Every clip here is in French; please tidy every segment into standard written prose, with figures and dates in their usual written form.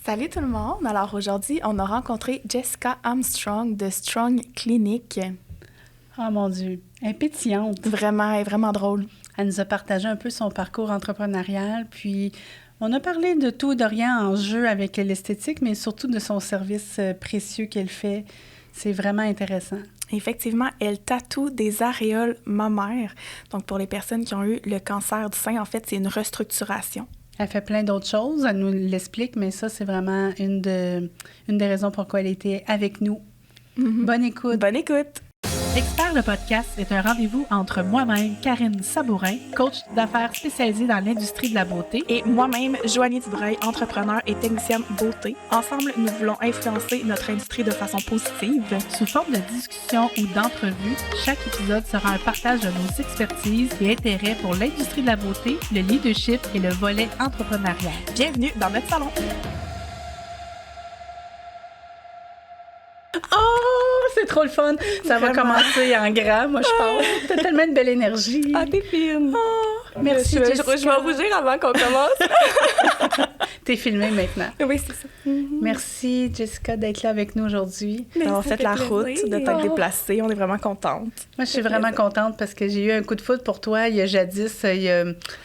Salut tout le monde! Alors aujourd'hui, on a rencontré Jessica Armstrong de Strong Clinic. Oh mon Dieu, elle est pétillante. Vraiment, elle est vraiment drôle. Elle nous a partagé un peu son parcours entrepreneurial, puis on a parlé de tout et de rien en jeu avec l'esthétique, mais surtout de son service précieux qu'elle fait. C'est vraiment intéressant. Effectivement, elle tatoue des aréoles mammaires. Donc pour les personnes qui ont eu le cancer du sein, en fait, c'est une restructuration. Elle fait plein d'autres choses, elle nous l'explique, mais ça, c'est vraiment une des raisons pourquoi elle était avec nous. Mm-hmm. Bonne écoute! Bonne écoute! Expert le podcast est un rendez-vous entre moi-même, Karine Sabourin, coach d'affaires spécialisée dans l'industrie de la beauté, et moi-même, Joanie Dubreuil, entrepreneur et technicienne beauté. Ensemble, nous voulons influencer notre industrie de façon positive. Sous forme de discussion ou d'entrevue, chaque épisode sera un partage de nos expertises et intérêts pour l'industrie de la beauté, le leadership et le volet entrepreneurial. Bienvenue dans notre salon! C'est trop le fun. Ça va commencer en grand, moi, je pense. T'as tellement de belle énergie. Ah, t'es fine. Oh, merci, je Jessica. vais rougir avant qu'on commence. T'es filmée maintenant. Oui, c'est ça. Mm-hmm. Merci, Jessica, d'être là avec nous aujourd'hui. On fait la route, de t'être déplacée. On est vraiment contente. Moi, je suis vraiment contente parce que j'ai eu un coup de foudre pour toi il y a jadis,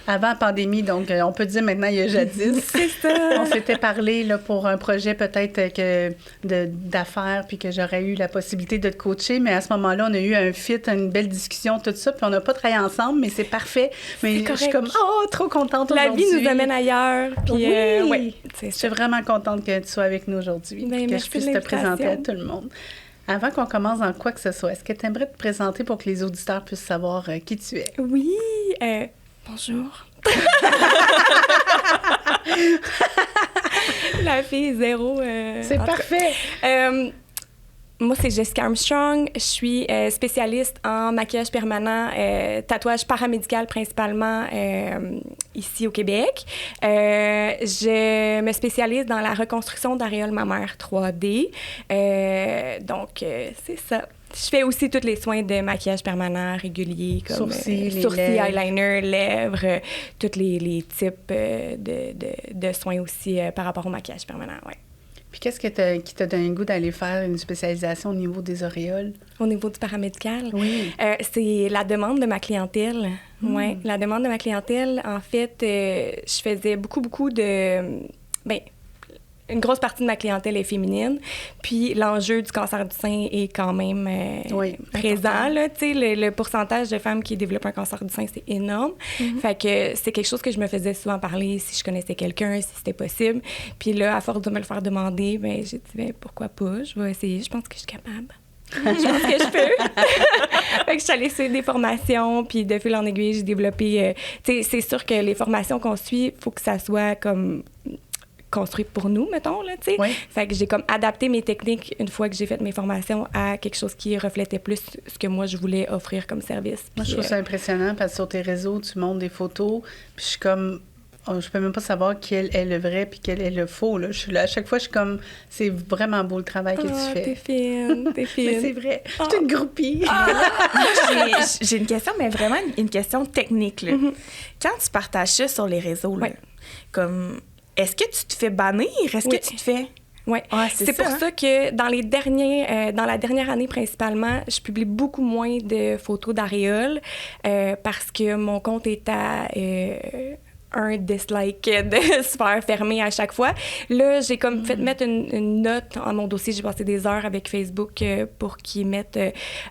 avant la pandémie. Donc, on peut dire maintenant il y a jadis. C'est ça. On s'était parlé là, pour un projet peut-être d'affaires puis que j'aurais eu la possibilité de te coacher. Mais à ce moment-là, on a eu un fit, une belle discussion, tout ça. Puis on n'a pas travaillé ensemble, mais c'est parfait. Mais je suis comme, trop contente aujourd'hui. La vie nous amène ailleurs. Puis, oui, je suis vraiment contente que tu sois avec nous aujourd'hui. Ben, que je puisse te présenter à tout le monde. Avant qu'on commence dans quoi que ce soit, est-ce que tu aimerais te présenter pour que les auditeurs puissent savoir qui tu es? Oui. Bonjour. La fille zéro. C'est parfait. Moi, c'est Jessica Armstrong. Je suis spécialiste en maquillage permanent, tatouage paramédical principalement ici au Québec. Je me spécialise dans la reconstruction d'aréoles mammaires 3D. Donc, c'est ça. Je fais aussi tous les soins de maquillage permanent réguliers, comme sourcils, eyeliner, lèvres, tous les types de soins aussi par rapport au maquillage permanent, ouais. Puis qu'est-ce qui t'a donné le goût d'aller faire une spécialisation au niveau des auréoles? Au niveau du paramédical? Oui. C'est la demande de ma clientèle. Oui, la demande de ma clientèle. En fait, je faisais beaucoup de... une grosse partie de ma clientèle est féminine. Puis l'enjeu du cancer du sein est quand même présent. Là, le pourcentage de femmes qui développent un cancer du sein, c'est énorme. Mm-hmm. Fait que c'est quelque chose que je me faisais souvent parler si je connaissais quelqu'un, si c'était possible. Puis là, à force de me le faire demander, j'ai dit, pourquoi pas? Je vais essayer. Je pense que je suis capable. Je pense que je peux. Fait que je suis allée suivre des formations, puis de fil en aiguille, j'ai développé... c'est sûr que les formations qu'on suit, il faut que ça soit comme... construit pour nous, mettons, là, tu sais. Oui. Fait que j'ai comme adapté mes techniques une fois que j'ai fait mes formations à quelque chose qui reflétait plus ce que moi, je voulais offrir comme service. Moi, je trouve ça impressionnant parce que sur tes réseaux, tu montres des photos, puis je suis comme... je peux même pas savoir quel est le vrai puis quel est le faux, là. Je suis là, à chaque fois, je suis comme... C'est vraiment beau le travail que tu fais. T'es fine, t'es fine. Mais c'est vrai. Je suis une groupie. J'ai une question, mais vraiment une question technique, là. Mm-hmm. Quand tu partages ça sur les réseaux, là, comme... Est-ce que tu te fais bannir? Est-ce que tu te fais... Oui, c'est pour ça que dans la dernière année principalement, je publie beaucoup moins de photos d'aréoles parce que mon compte est à un dislike de se faire fermer à chaque fois. Là, j'ai comme fait mettre une note en mon dossier. J'ai passé des heures avec Facebook pour qu'ils mettent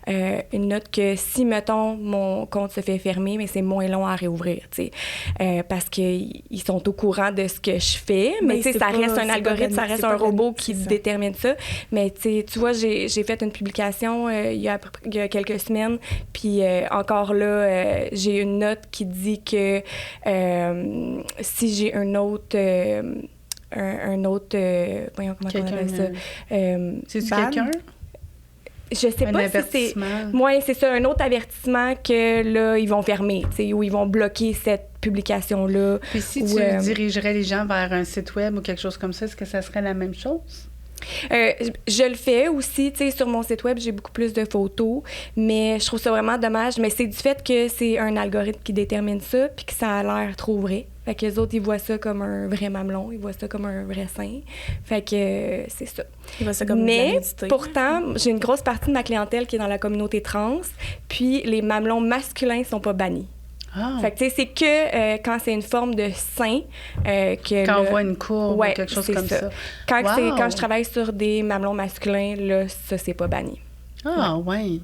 une note que si, mettons, mon compte se fait fermer, mais c'est moins long à réouvrir, tu sais. Parce qu'ils sont au courant de ce que je fais, mais tu sais, ça reste un algorithme, ça reste un robot qui détermine ça. Mais tu vois, j'ai fait une publication il y a quelques semaines, puis encore là, j'ai une note qui dit que si j'ai un autre voyons comment on appelle ça. C'est-tu quelqu'un? Je sais pas si c'est... Moi, c'est ça, un autre avertissement que là, ils vont fermer, tu sais, ou ils vont bloquer cette publication-là. Puis si tu dirigerais les gens vers un site web ou quelque chose comme ça, est-ce que ça serait la même chose? Je le fais aussi, tu sais, sur mon site web, j'ai beaucoup plus de photos, mais je trouve ça vraiment dommage. Mais c'est du fait que c'est un algorithme qui détermine ça, puis que ça a l'air trop vrai. Fait que les autres, ils voient ça comme un vrai mamelon, ils voient ça comme un vrai sein. Fait que c'est ça. Ils voient ça comme de la mais nudité. Pourtant, j'ai une grosse partie de ma clientèle qui est dans la communauté trans, puis les mamelons masculins sont pas bannis. Ah. Fait que, tu sais, c'est que quand c'est une forme de sein que... Quand on voit une courbe ou quelque chose comme ça. Quand je travaille sur des mamelons masculins, là, ça, c'est pas banni. Ah, ouais.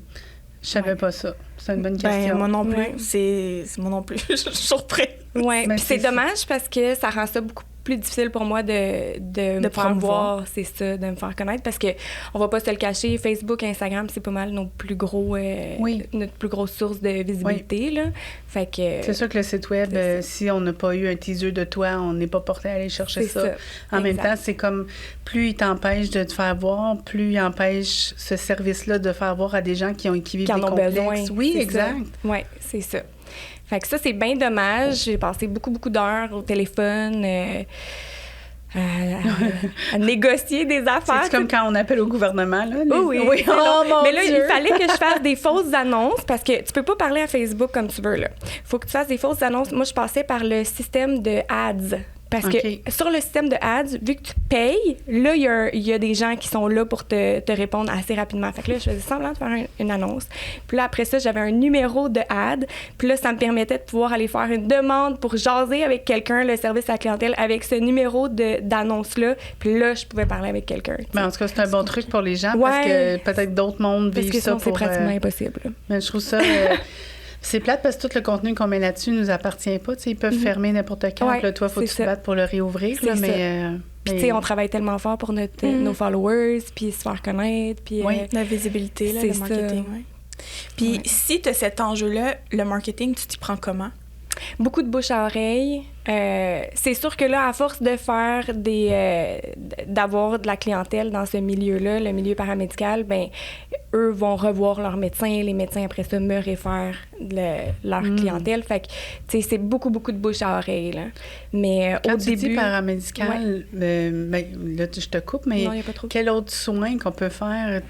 Je savais pas ça. C'est une bonne question. Ben, moi non plus. Ouais. C'est moi non plus. Je suis surprise. Oui, Mais puis c'est dommage parce que ça rend ça beaucoup plus difficile pour moi de me promouvoir, c'est ça, de me faire connaître, parce que on va pas se le cacher, Facebook, Instagram, c'est pas mal notre plus grosse source de visibilité, là. Fait que... C'est sûr que le site web, si on n'a pas eu un teaser de toi, on n'est pas porté à aller chercher ça. En même temps, c'est comme, plus il t'empêche de te faire voir, plus il empêche ce service-là de faire voir à des gens qui vivent des complexes. Besoin. Oui, exact. Oui, c'est ça. Fait que ça, c'est bien dommage. J'ai passé beaucoup d'heures au téléphone à négocier des affaires. C'est comme quand on appelle au gouvernement, là. Oui. Oh, mon Mais là, Dieu. il fallait que je fasse des fausses annonces parce que tu peux pas parler à Facebook comme tu veux, là. Faut que tu fasses des fausses annonces. Moi, je passais par le système de ads. Parce que sur le système de ads, vu que tu payes, là, il y a des gens qui sont là pour te répondre assez rapidement. Fait que là, je faisais semblant de faire une annonce. Puis là, après ça, j'avais un numéro de ad. Puis là, ça me permettait de pouvoir aller faire une demande pour jaser avec quelqu'un, le service à la clientèle, avec ce numéro d'annonce-là. Puis là, je pouvais parler avec quelqu'un. Mais en tout cas, c'est un bon truc pour les gens parce que peut-être d'autres mondes vivent ça pour... c'est pratiquement impossible. Mais je trouve ça... C'est plate parce que tout le contenu qu'on met là-dessus nous appartient pas. T'sais, ils peuvent fermer n'importe quand. Ouais, là, toi, il faut que tu te battes pour le réouvrir. Là, Puis, tu sais, on travaille tellement fort pour nos followers, puis se faire connaître. Puis, la visibilité, là, le marketing. Ouais. Puis, si tu as cet enjeu-là, le marketing, tu t'y prends comment? Beaucoup de bouche à oreille. C'est sûr que là, à force de faire d'avoir de la clientèle dans ce milieu-là, le milieu paramédical, ben eux vont revoir leurs médecins. Les médecins, après ça, me réfèrent leur clientèle. Fait que, tu sais, c'est beaucoup de bouche à oreille, là. Mais quand au tu début... dis paramédical, là, je te coupe, mais non, y a pas trop. Quel autre soin qu'on peut faire?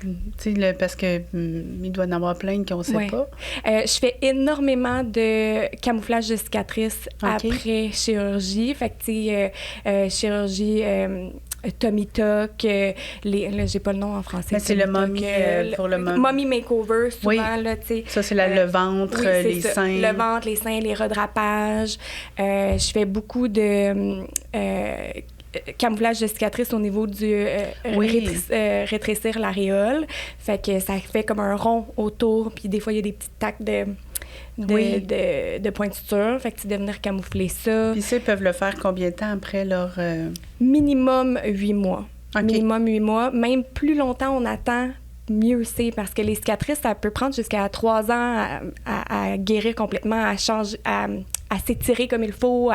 Parce que il doit y en avoir plein qu'on ne sait pas. Je fais énormément de camouflage de cicatrices après chirurgie. Fait que, tu sais, chirurgie... Tummy Tuck, là, j'ai pas le nom en français. Mais c'est le mommy, pour le mommy makeover, souvent, là, tu sais. Ça, c'est le ventre, les seins. Le ventre, les seins, les redrapages. Je fais beaucoup de camouflage de cicatrices au niveau du rétrécir l'aréole. Fait que ça fait comme un rond autour, puis des fois, il y a des petites taques de pointure. Fait que tu dois venir camoufler ça. Puis ça, ils peuvent le faire combien de temps après leur... Minimum 8 mois. Okay. Minimum 8 mois. Même plus longtemps on attend, mieux c'est. Parce que les cicatrices, ça peut prendre jusqu'à 3 ans à guérir complètement, à changer... à s'étirer comme il faut.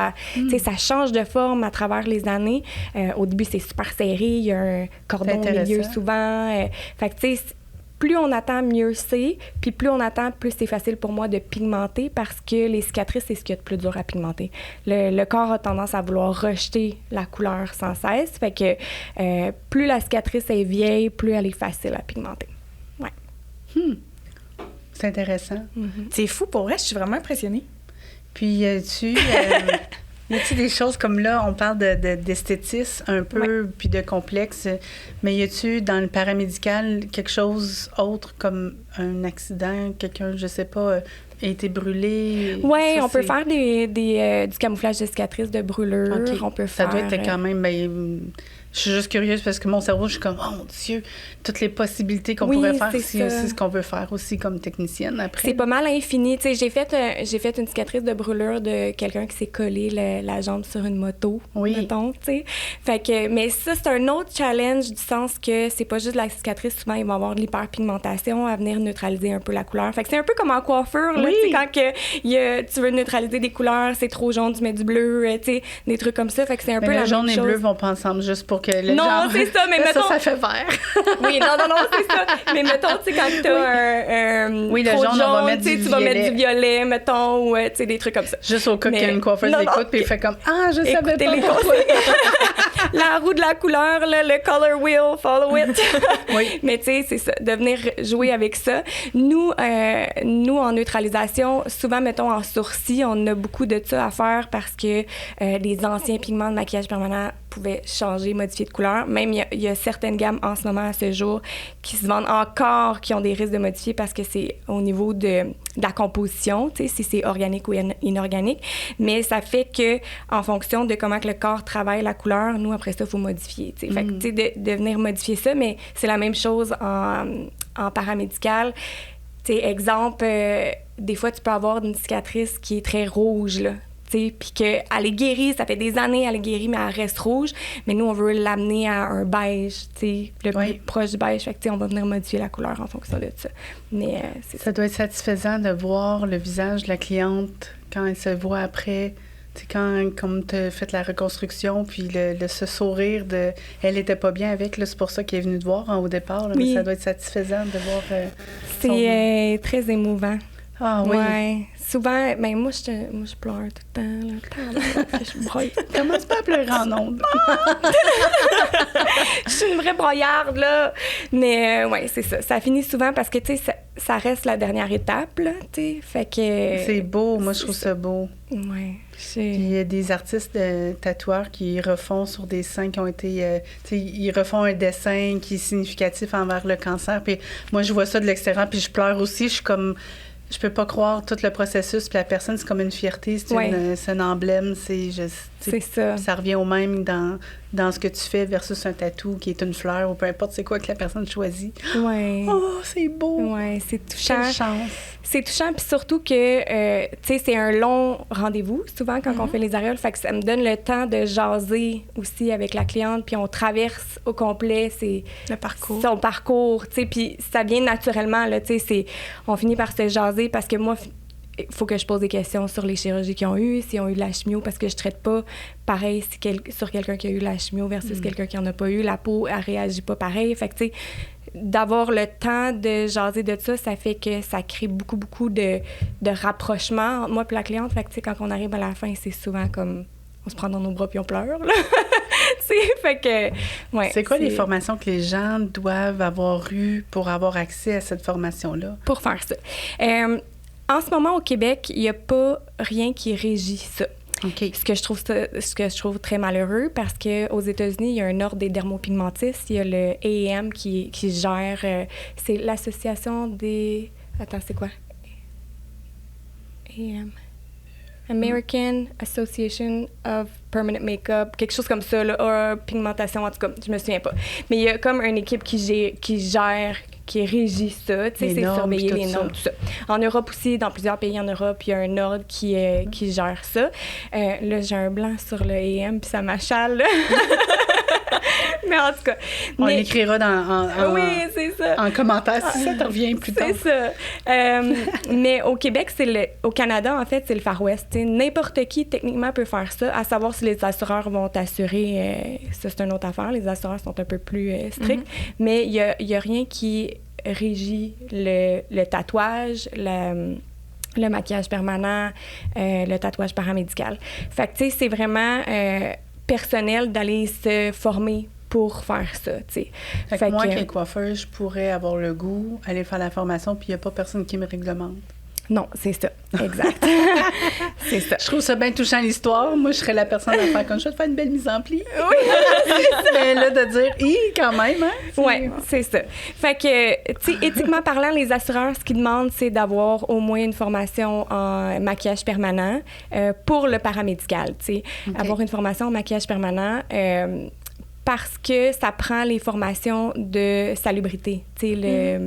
Ça change de forme à travers les années. Au début, c'est super serré. Il y a un cordon au milieu souvent. Fait que, tu sais, plus on attend, mieux c'est. Puis plus on attend, plus c'est facile pour moi de pigmenter parce que les cicatrices, c'est ce qu'il y a de plus dur à pigmenter. Le corps a tendance à vouloir rejeter la couleur sans cesse. Fait que plus la cicatrice est vieille, plus elle est facile à pigmenter. Ouais. C'est intéressant. C'est fou, pour vrai, je suis vraiment impressionnée. Puis, y a-tu des choses comme là, on parle d'esthétisme un peu, puis de complexe, mais y a-tu dans le paramédical quelque chose autre comme un accident, quelqu'un, je sais pas, a été brûlé? Oui, on peut faire du camouflage de cicatrices, de brûlures. Okay. On peut ça faire... doit être quand même... je suis juste curieuse parce que mon cerveau, je suis comme, oh mon Dieu, toutes les possibilités qu'on pourrait faire, c'est ce qu'on veut faire aussi comme technicienne après. C'est pas mal infini. Tu sais, j'ai fait une cicatrice de brûlure de quelqu'un qui s'est collé la jambe sur une moto, mettons, tu sais. Fait que, mais ça, c'est un autre challenge du sens que c'est pas juste de la cicatrice. Souvent, il va y avoir de l'hyperpigmentation à venir neutraliser un peu la couleur. Fait que c'est un peu comme en coiffure, là, tu sais, quand tu veux neutraliser des couleurs, c'est trop jaune, tu mets du bleu, tu sais, des trucs comme ça. Fait que c'est un peu la même chose. Le jaune et bleu vont pas ensemble, juste pour le non, genre... c'est ça, mais mettons... Ça fait vert. Oui, non, c'est ça. Mais mettons, tu sais, quand t'as un oui, le trop jaune, jaune, on va mettre tu vas mettre du violet, mettons, ou tu sais, des trucs comme ça. Juste au cas qu'il y a une coiffeuse d'écoute, puis il fait comme « Ah, je savais pas les pourquoi! » La roue de la couleur, là, le color wheel, follow it. Oui. Mais tu sais, c'est ça, de venir jouer avec ça. Nous, en neutralisation, souvent, mettons, en sourcils, on a beaucoup de ça à faire parce que les anciens pigments de maquillage permanent pouvaient changer, modifier de couleur. Même, il y a certaines gammes en ce moment, à ce jour, qui se vendent encore, qui ont des risques de modifier parce que c'est au niveau de la composition, tu sais, si c'est organique ou inorganique. Mais ça fait que, en fonction de comment que le corps travaille la couleur, nous, après ça, il faut modifier, tu sais. Fait que, tu sais, de venir modifier ça, mais c'est la même chose en paramédical. Tu sais, exemple, des fois, tu peux avoir une cicatrice qui est très rouge, là. Puis qu'elle est guérie, ça fait des années qu'elle est guérie, mais elle reste rouge. Mais nous, on veut l'amener à un beige, le plus proche du beige. Fait que, on va venir modifier la couleur en fonction de ça. Mais ça doit être satisfaisant de voir le visage de la cliente quand elle se voit après. Comme tu as fait la reconstruction, puis ce sourire de... Elle était pas bien avec, là, c'est pour ça qu'elle est venue te voir au départ. Là, mais ça doit être satisfaisant de voir... c'est très émouvant. Ah oui? Ouais. Souvent, ben moi, je pleure tout le temps. Là. Je broye. Commence pas à pleurer en ondes. Je suis une vraie broyarde, là. Mais ouais, c'est ça. Ça finit souvent parce que, tu sais, ça reste la dernière étape, là, tu sais. Fait que... C'est beau. Moi, je trouve ça beau. Ouais. Il y a des artistes tatoueurs qui refont sur des seins qui ont été... ils refont un dessin qui est significatif envers le cancer. Puis moi, je vois ça de l'extérieur, puis je pleure aussi. Je suis comme... Je peux pas croire tout le processus. Puis la personne, c'est comme une fierté, c'est un emblème. C'est ça. Ça revient au même dans ce que tu fais versus un tatou qui est une fleur ou peu importe c'est quoi que la personne choisit. Ouais. Oh, c'est beau! Ouais, c'est touchant. Quelle chance! C'est touchant, puis surtout que, tu sais, c'est un long rendez-vous, souvent, quand on fait les aréoles. Fait que ça me donne le temps de jaser aussi avec la cliente, puis on traverse au complet son parcours, tu sais, puis ça vient naturellement, là, tu sais, on finit par se jaser parce que moi, il faut que je pose des questions sur les chirurgies qu'ils ont eues, s'ils ont eu de la chimio, parce que je traite pas pareil sur quelqu'un qui a eu de la chimio versus quelqu'un qui en a pas eu. La peau, elle réagit pas pareil. Fait que, tu sais, d'avoir le temps de jaser de ça, ça fait que ça crée beaucoup, beaucoup de rapprochement entre moi et la cliente. Fait que, tu sais, quand on arrive à la fin, c'est souvent comme on se prend dans nos bras puis on pleure, là. Fait que, ouais. C'est quoi les formations que les gens doivent avoir eues pour avoir accès à cette formation-là? Pour faire ça. En ce moment, au Québec, il n'y a pas rien qui régit ça. Okay. Ce que je trouve très malheureux parce qu'aux États-Unis, il y a un ordre des dermopigmentistes. Il y a le AAM qui gère... c'est l'association des... Attends, c'est quoi? AAM. American Association of Permanent Makeup, quelque chose comme ça, là, pigmentation, en tout cas, je me souviens pas. Mais il y a comme une équipe qui gère, qui régit ça, tu sais, c'est surveiller les normes, tout ça. En Europe aussi, dans plusieurs pays en Europe, il y a un ordre qui gère ça. Là, j'ai un blanc sur le AM, puis ça m'achale, là. Mais en tout cas... On l'écrira oui, c'est ça. En commentaire, si ça te revient plus tard. C'est ça. Mais au Québec, au Canada, en fait, c'est le Far West. T'sais, n'importe qui, techniquement, peut faire ça. À savoir si les assureurs vont t'assurer, ça, c'est une autre affaire. Les assureurs sont un peu plus stricts. Mais il y a rien qui régit le tatouage, le maquillage permanent, le tatouage paramédical. Fait que, tu sais, c'est vraiment personnel d'aller se former pour faire ça, tu sais. Fait que moi, qui est coiffeuse, je pourrais avoir le goût, aller faire la formation, puis il n'y a pas personne qui me réglemente. Non, c'est ça. Exact. C'est ça. Je trouve ça bien touchant, l'histoire. Moi, je serais la personne à faire comme je vais te faire une belle mise en pli. Oui, mais là, de dire, quand même, hein? Oui, c'est ça. Fait que, tu sais, éthiquement parlant, les assureurs, ce qu'ils demandent, c'est d'avoir au moins une formation en maquillage permanent pour le paramédical, tu sais. Okay. Avoir une formation en maquillage permanent parce que ça prend les formations de salubrité, tu sais,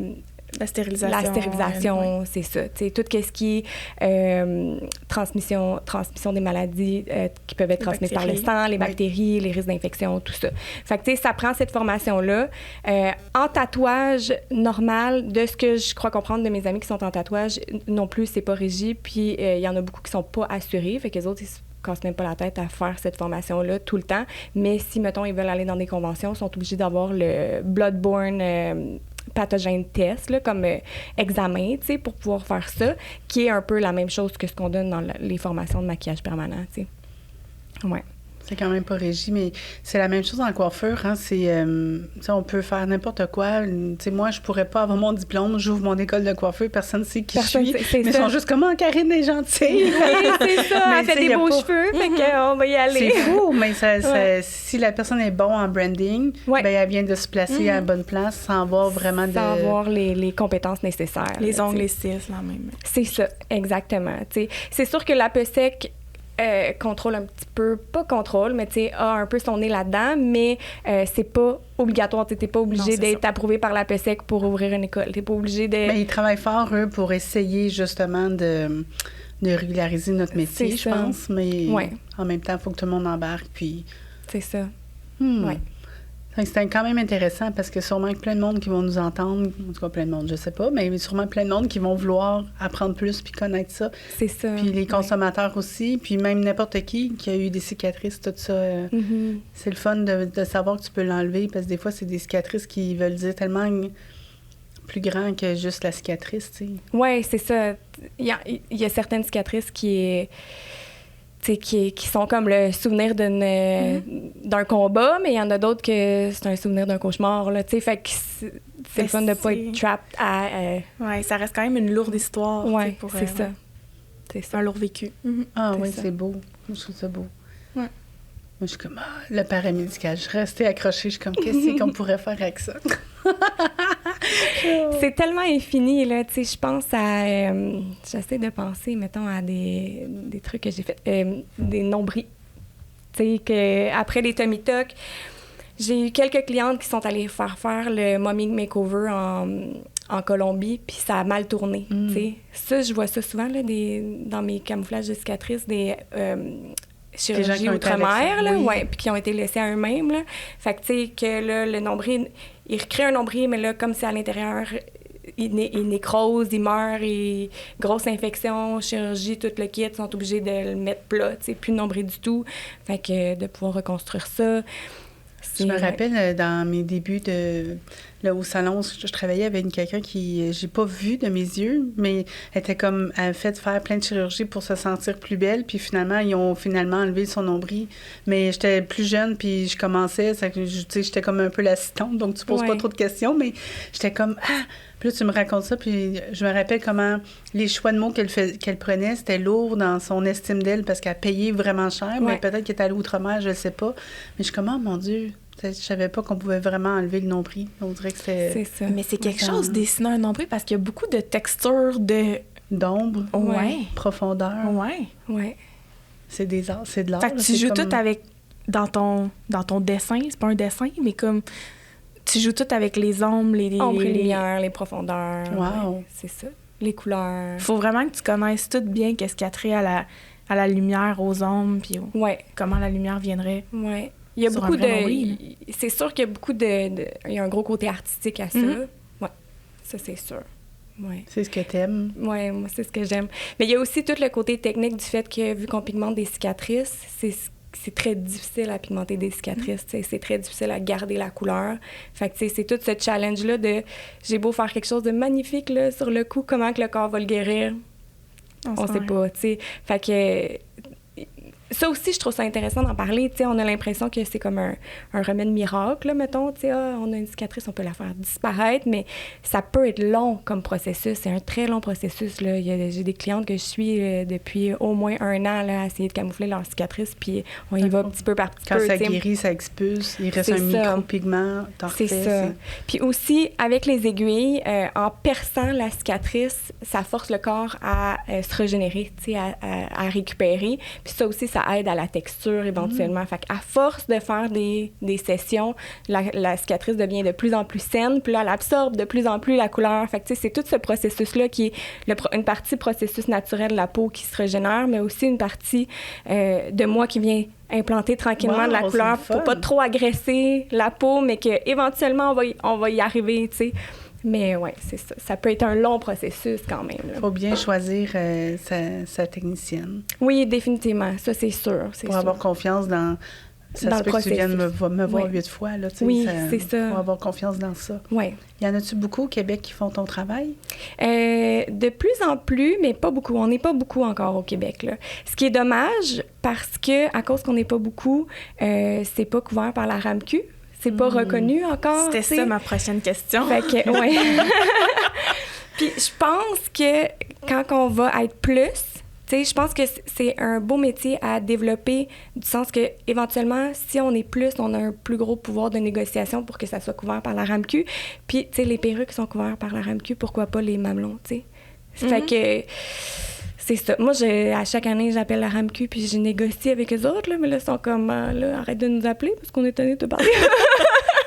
la stérilisation. La stérilisation, c'est ça. Tu sais, tout ce qui est transmission des maladies qui peuvent être transmises par le sang, les bactéries, les risques d'infection, tout ça. Fait que, tu sais, ça prend cette formation-là. En tatouage normal, de ce que je crois comprendre de mes amis qui sont en tatouage, non plus, c'est pas régi. Puis, il y en a beaucoup qui sont pas assurés. Fait que les autres, cassent même pas la tête à faire cette formation-là tout le temps. Mais si, mettons, ils veulent aller dans des conventions, ils sont obligés d'avoir le Bloodborne pathogène test, là, comme examen, tu sais, pour pouvoir faire ça, qui est un peu la même chose que ce qu'on donne dans les formations de maquillage permanent, tu sais. Ouais. C'est quand même pas régi, mais c'est la même chose en coiffure. Hein? On peut faire n'importe quoi. T'sais, moi, je pourrais pas avoir mon diplôme, j'ouvre mon école de coiffure, personne ne sait qui je suis. Mais ils sont juste comme « Karine est gentille! » Oui, c'est ça, elle fait des beaux cheveux, fait qu'on va y aller. C'est fou, mais si la personne est bonne en branding, ben, elle vient de se placer à la bonne place sans avoir vraiment sans avoir les compétences nécessaires. Les ongles, les cils, la même. C'est ça, exactement. T'sais. C'est sûr que l'APESEC contrôle un petit peu, pas contrôle, mais tu sais, a un peu son nez là-dedans, mais c'est pas obligatoire. Tu n'es pas obligé d'être approuvé par la PSEC pour ouvrir une école. Tu n'es pas obligé de... Mais ils travaillent fort, eux, pour essayer justement de régulariser notre métier, je pense, mais en même temps, il faut que tout le monde embarque, puis... C'est ça. Ouais. C'était quand même intéressant parce que sûrement que plein de monde qui vont nous entendre, en tout cas plein de monde, je sais pas, mais sûrement plein de monde qui vont vouloir apprendre plus puis connaître ça. C'est ça. Puis les consommateurs aussi, puis même n'importe qui a eu des cicatrices, tout ça. C'est le fun de savoir que tu peux l'enlever parce que des fois, c'est des cicatrices qui veulent dire tellement plus grand que juste la cicatrice, tu sais. Oui, c'est ça. Il y a certaines cicatrices qui sont comme le souvenir d'un combat, mais il y en a d'autres que c'est un souvenir d'un cauchemar, là, tu sais, fait que c'est le fun de ne pas être trapped à... Oui, ça reste quand même une lourde histoire. Oui, c'est ça. C'est ça. Un lourd vécu. Ah oui, c'est beau. Je trouve ça beau. Ouais. Moi, je suis comme, le paramédical. Je restais accrochée. Je suis comme, qu'est-ce qu'on pourrait faire avec ça? C'est tellement infini, là. Tu sais, je pense à... j'essaie de penser, mettons, à des trucs que j'ai fait. Des nombris. Tu sais, après les tummy tuck, j'ai eu quelques clientes qui sont allées faire le momming makeover en Colombie, puis ça a mal tourné, tu sais. Ça, je vois ça souvent, là, dans mes camouflages de cicatrices, des... chirurgie outre-mer, là, puis qui ont été laissés à eux-mêmes, là. Fait que, tu sais, que là, le nombril, il recrée un nombril, mais là, comme c'est à l'intérieur, il nécrose, il meurt, et grosse infection, chirurgie, tout le kit, ils sont obligés de le mettre plat, tu sais, plus de nombril du tout. Fait que de pouvoir reconstruire ça. Je me rappelle, dans mes débuts là, au salon, je travaillais avec quelqu'un qui, j'ai pas vu de mes yeux, mais elle était comme, elle a fait faire plein de chirurgies pour se sentir plus belle, puis finalement, ils ont enlevé son nombril. Mais j'étais plus jeune, puis je commençais, tu sais, j'étais comme un peu l'assistante, donc tu poses pas trop de questions, mais j'étais comme, puis là, tu me racontes ça, puis je me rappelle comment les choix de mots qu'elle prenait, c'était lourd dans son estime d'elle, parce qu'elle payait vraiment cher, mais peut-être qu'elle était allée outre-mer, je le sais pas. Mais je suis comme, oh, mon Dieu, je savais pas qu'on pouvait vraiment enlever le nombril. On dirait que c'était... C'est ça. Mais c'est quelque chose dessiner un nombril parce qu'il y a beaucoup de textures d'ombre, profondeur. Ouais. C'est de l'art. Fait que tu joues tout avec... Dans ton dessin, c'est pas un dessin, mais comme... Tu joues tout avec les ombres, les lumières, les profondeurs. Wow. Ouais, c'est ça. Les couleurs. Faut vraiment que tu connaisses tout bien qu'est-ce qui a trait à la lumière, aux ombres, puis comment la lumière viendrait. Ouais. Il y a beaucoup c'est sûr qu'il y a beaucoup il y a un gros côté artistique à ça. Ouais. Ça, c'est sûr. Ouais. C'est ce que t'aimes. Ouais, moi, c'est ce que j'aime. Mais il y a aussi tout le côté technique du fait que, vu qu'on pigmente des cicatrices, c'est très difficile à pigmenter des cicatrices. C'est très difficile à garder la couleur. Fait que, c'est tout ce challenge-là de... J'ai beau faire quelque chose de magnifique, là, sur le coup, comment que le corps va le guérir? On sait pas, tu sais. Fait que... Ça aussi, je trouve ça intéressant d'en parler. Tu sais, on a l'impression que c'est comme un remède miracle, là, mettons. Tu sais, on a une cicatrice, on peut la faire disparaître, mais ça peut être long comme processus. C'est un très long processus, là. J'ai des clientes que je suis depuis au moins 1 an là, à essayer de camoufler leur cicatrice, puis on y va petit peu par petit peu. Quand ça guérit, ça expulse. Il reste un micro-pigment. C'est ça. Puis aussi, avec les aiguilles, en perçant la cicatrice, ça force le corps à se régénérer, tu sais, à récupérer. Puis ça aussi, ça aide à la texture éventuellement. Fait qu'à force de faire des sessions, la cicatrice devient de plus en plus saine, puis là, elle absorbe de plus en plus la couleur. Fait que, tu sais, c'est tout ce processus-là qui est une partie processus naturel de la peau qui se régénère, mais aussi une partie de moi qui vient implanter tranquillement de la couleur pour pas trop agresser la peau, mais qu'éventuellement, on va y arriver, tu sais. Mais ouais, c'est ça. Ça peut être un long processus quand même. Il faut bien choisir sa technicienne. Oui, définitivement. Ça, c'est sûr. Pour avoir confiance dans... Ça dans se peut que tu viennes me voir 8 fois. Là, oui, c'est ça. Faut avoir confiance dans ça. Oui. Y en a-tu beaucoup au Québec qui font ton travail? De plus en plus, mais pas beaucoup. On n'est pas beaucoup encore au Québec, là. Ce qui est dommage, parce que à cause qu'on n'est pas beaucoup, c'est pas couvert par la RAMQ. C'est pas reconnu encore. C'était ça ma prochaine question. Fait que, ouais. Puis je pense que quand on va être plus, tu sais, je pense que c'est un beau métier à développer, du sens que éventuellement, si on est plus, on a un plus gros pouvoir de négociation pour que ça soit couvert par la RAMQ. Puis, tu sais, les perruques sont couvertes par la RAMQ, pourquoi pas les mamelons, tu sais? Fait que c'est ça. Moi, à chaque année, j'appelle la RAMQ puis je négocie avec eux autres, là, mais là, ils sont comme, là, arrête de nous appeler parce qu'on est tannés de te parler.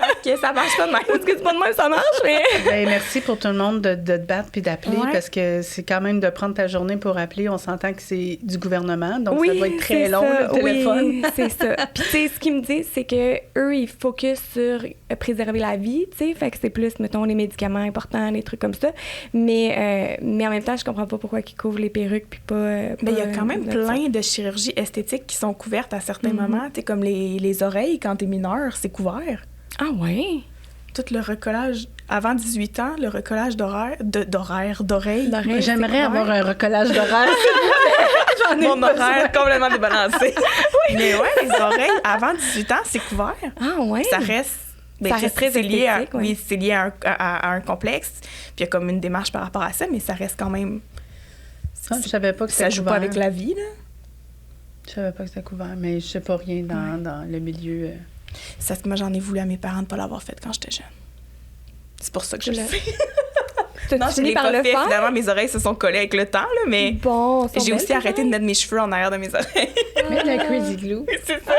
OK, ça marche pas de même. Parce que c'est pas de même, ça marche, mais... Ben, merci pour tout le monde de te battre puis d'appeler, parce que c'est quand même de prendre ta journée pour appeler. On s'entend que c'est du gouvernement, donc ça doit être très long, le téléphone. Oui, c'est ça. Puis, tu sais, ce qu'ils me disent, c'est qu'eux, ils focusent sur préserver la vie, tu sais, fait que c'est plus, mettons, les médicaments importants, les trucs comme ça. Mais en même temps, je comprends pas pourquoi ils couvrent les perruques puis pas... Mais il y a quand même plein de chirurgies esthétiques qui sont couvertes à certains moments. Tu sais, comme les oreilles, quand t'es mineur, c'est couvert. Ah ouais? Tout le recollage, avant 18 ans, le recollage d'oreilles. J'aimerais avoir un recollage d'horaire. Mon horaire complètement débalancé. Oui. Mais ouais, les oreilles, avant 18 ans, c'est couvert. Ah ouais? Ça reste... Ben, ça reste très lié à, esthétique, ouais. oui, c'est lié à un complexe. Puis il y a comme une démarche par rapport à ça, mais ça reste quand même... Je savais pas que ça joue pas avec la vie, là. Je savais pas que c'était couvert, mais je sais pas rien dans le milieu... Ça, moi, j'en ai voulu à mes parents de ne pas l'avoir fait quand j'étais jeune. C'est pour ça que je le fais. Non, je l'ai pas fait. Finalement, mes oreilles se sont collées avec le temps, là, mais bon, j'ai aussi arrêté de mettre mes cheveux en arrière de mes oreilles. Mais la crazy glue. C'est ça.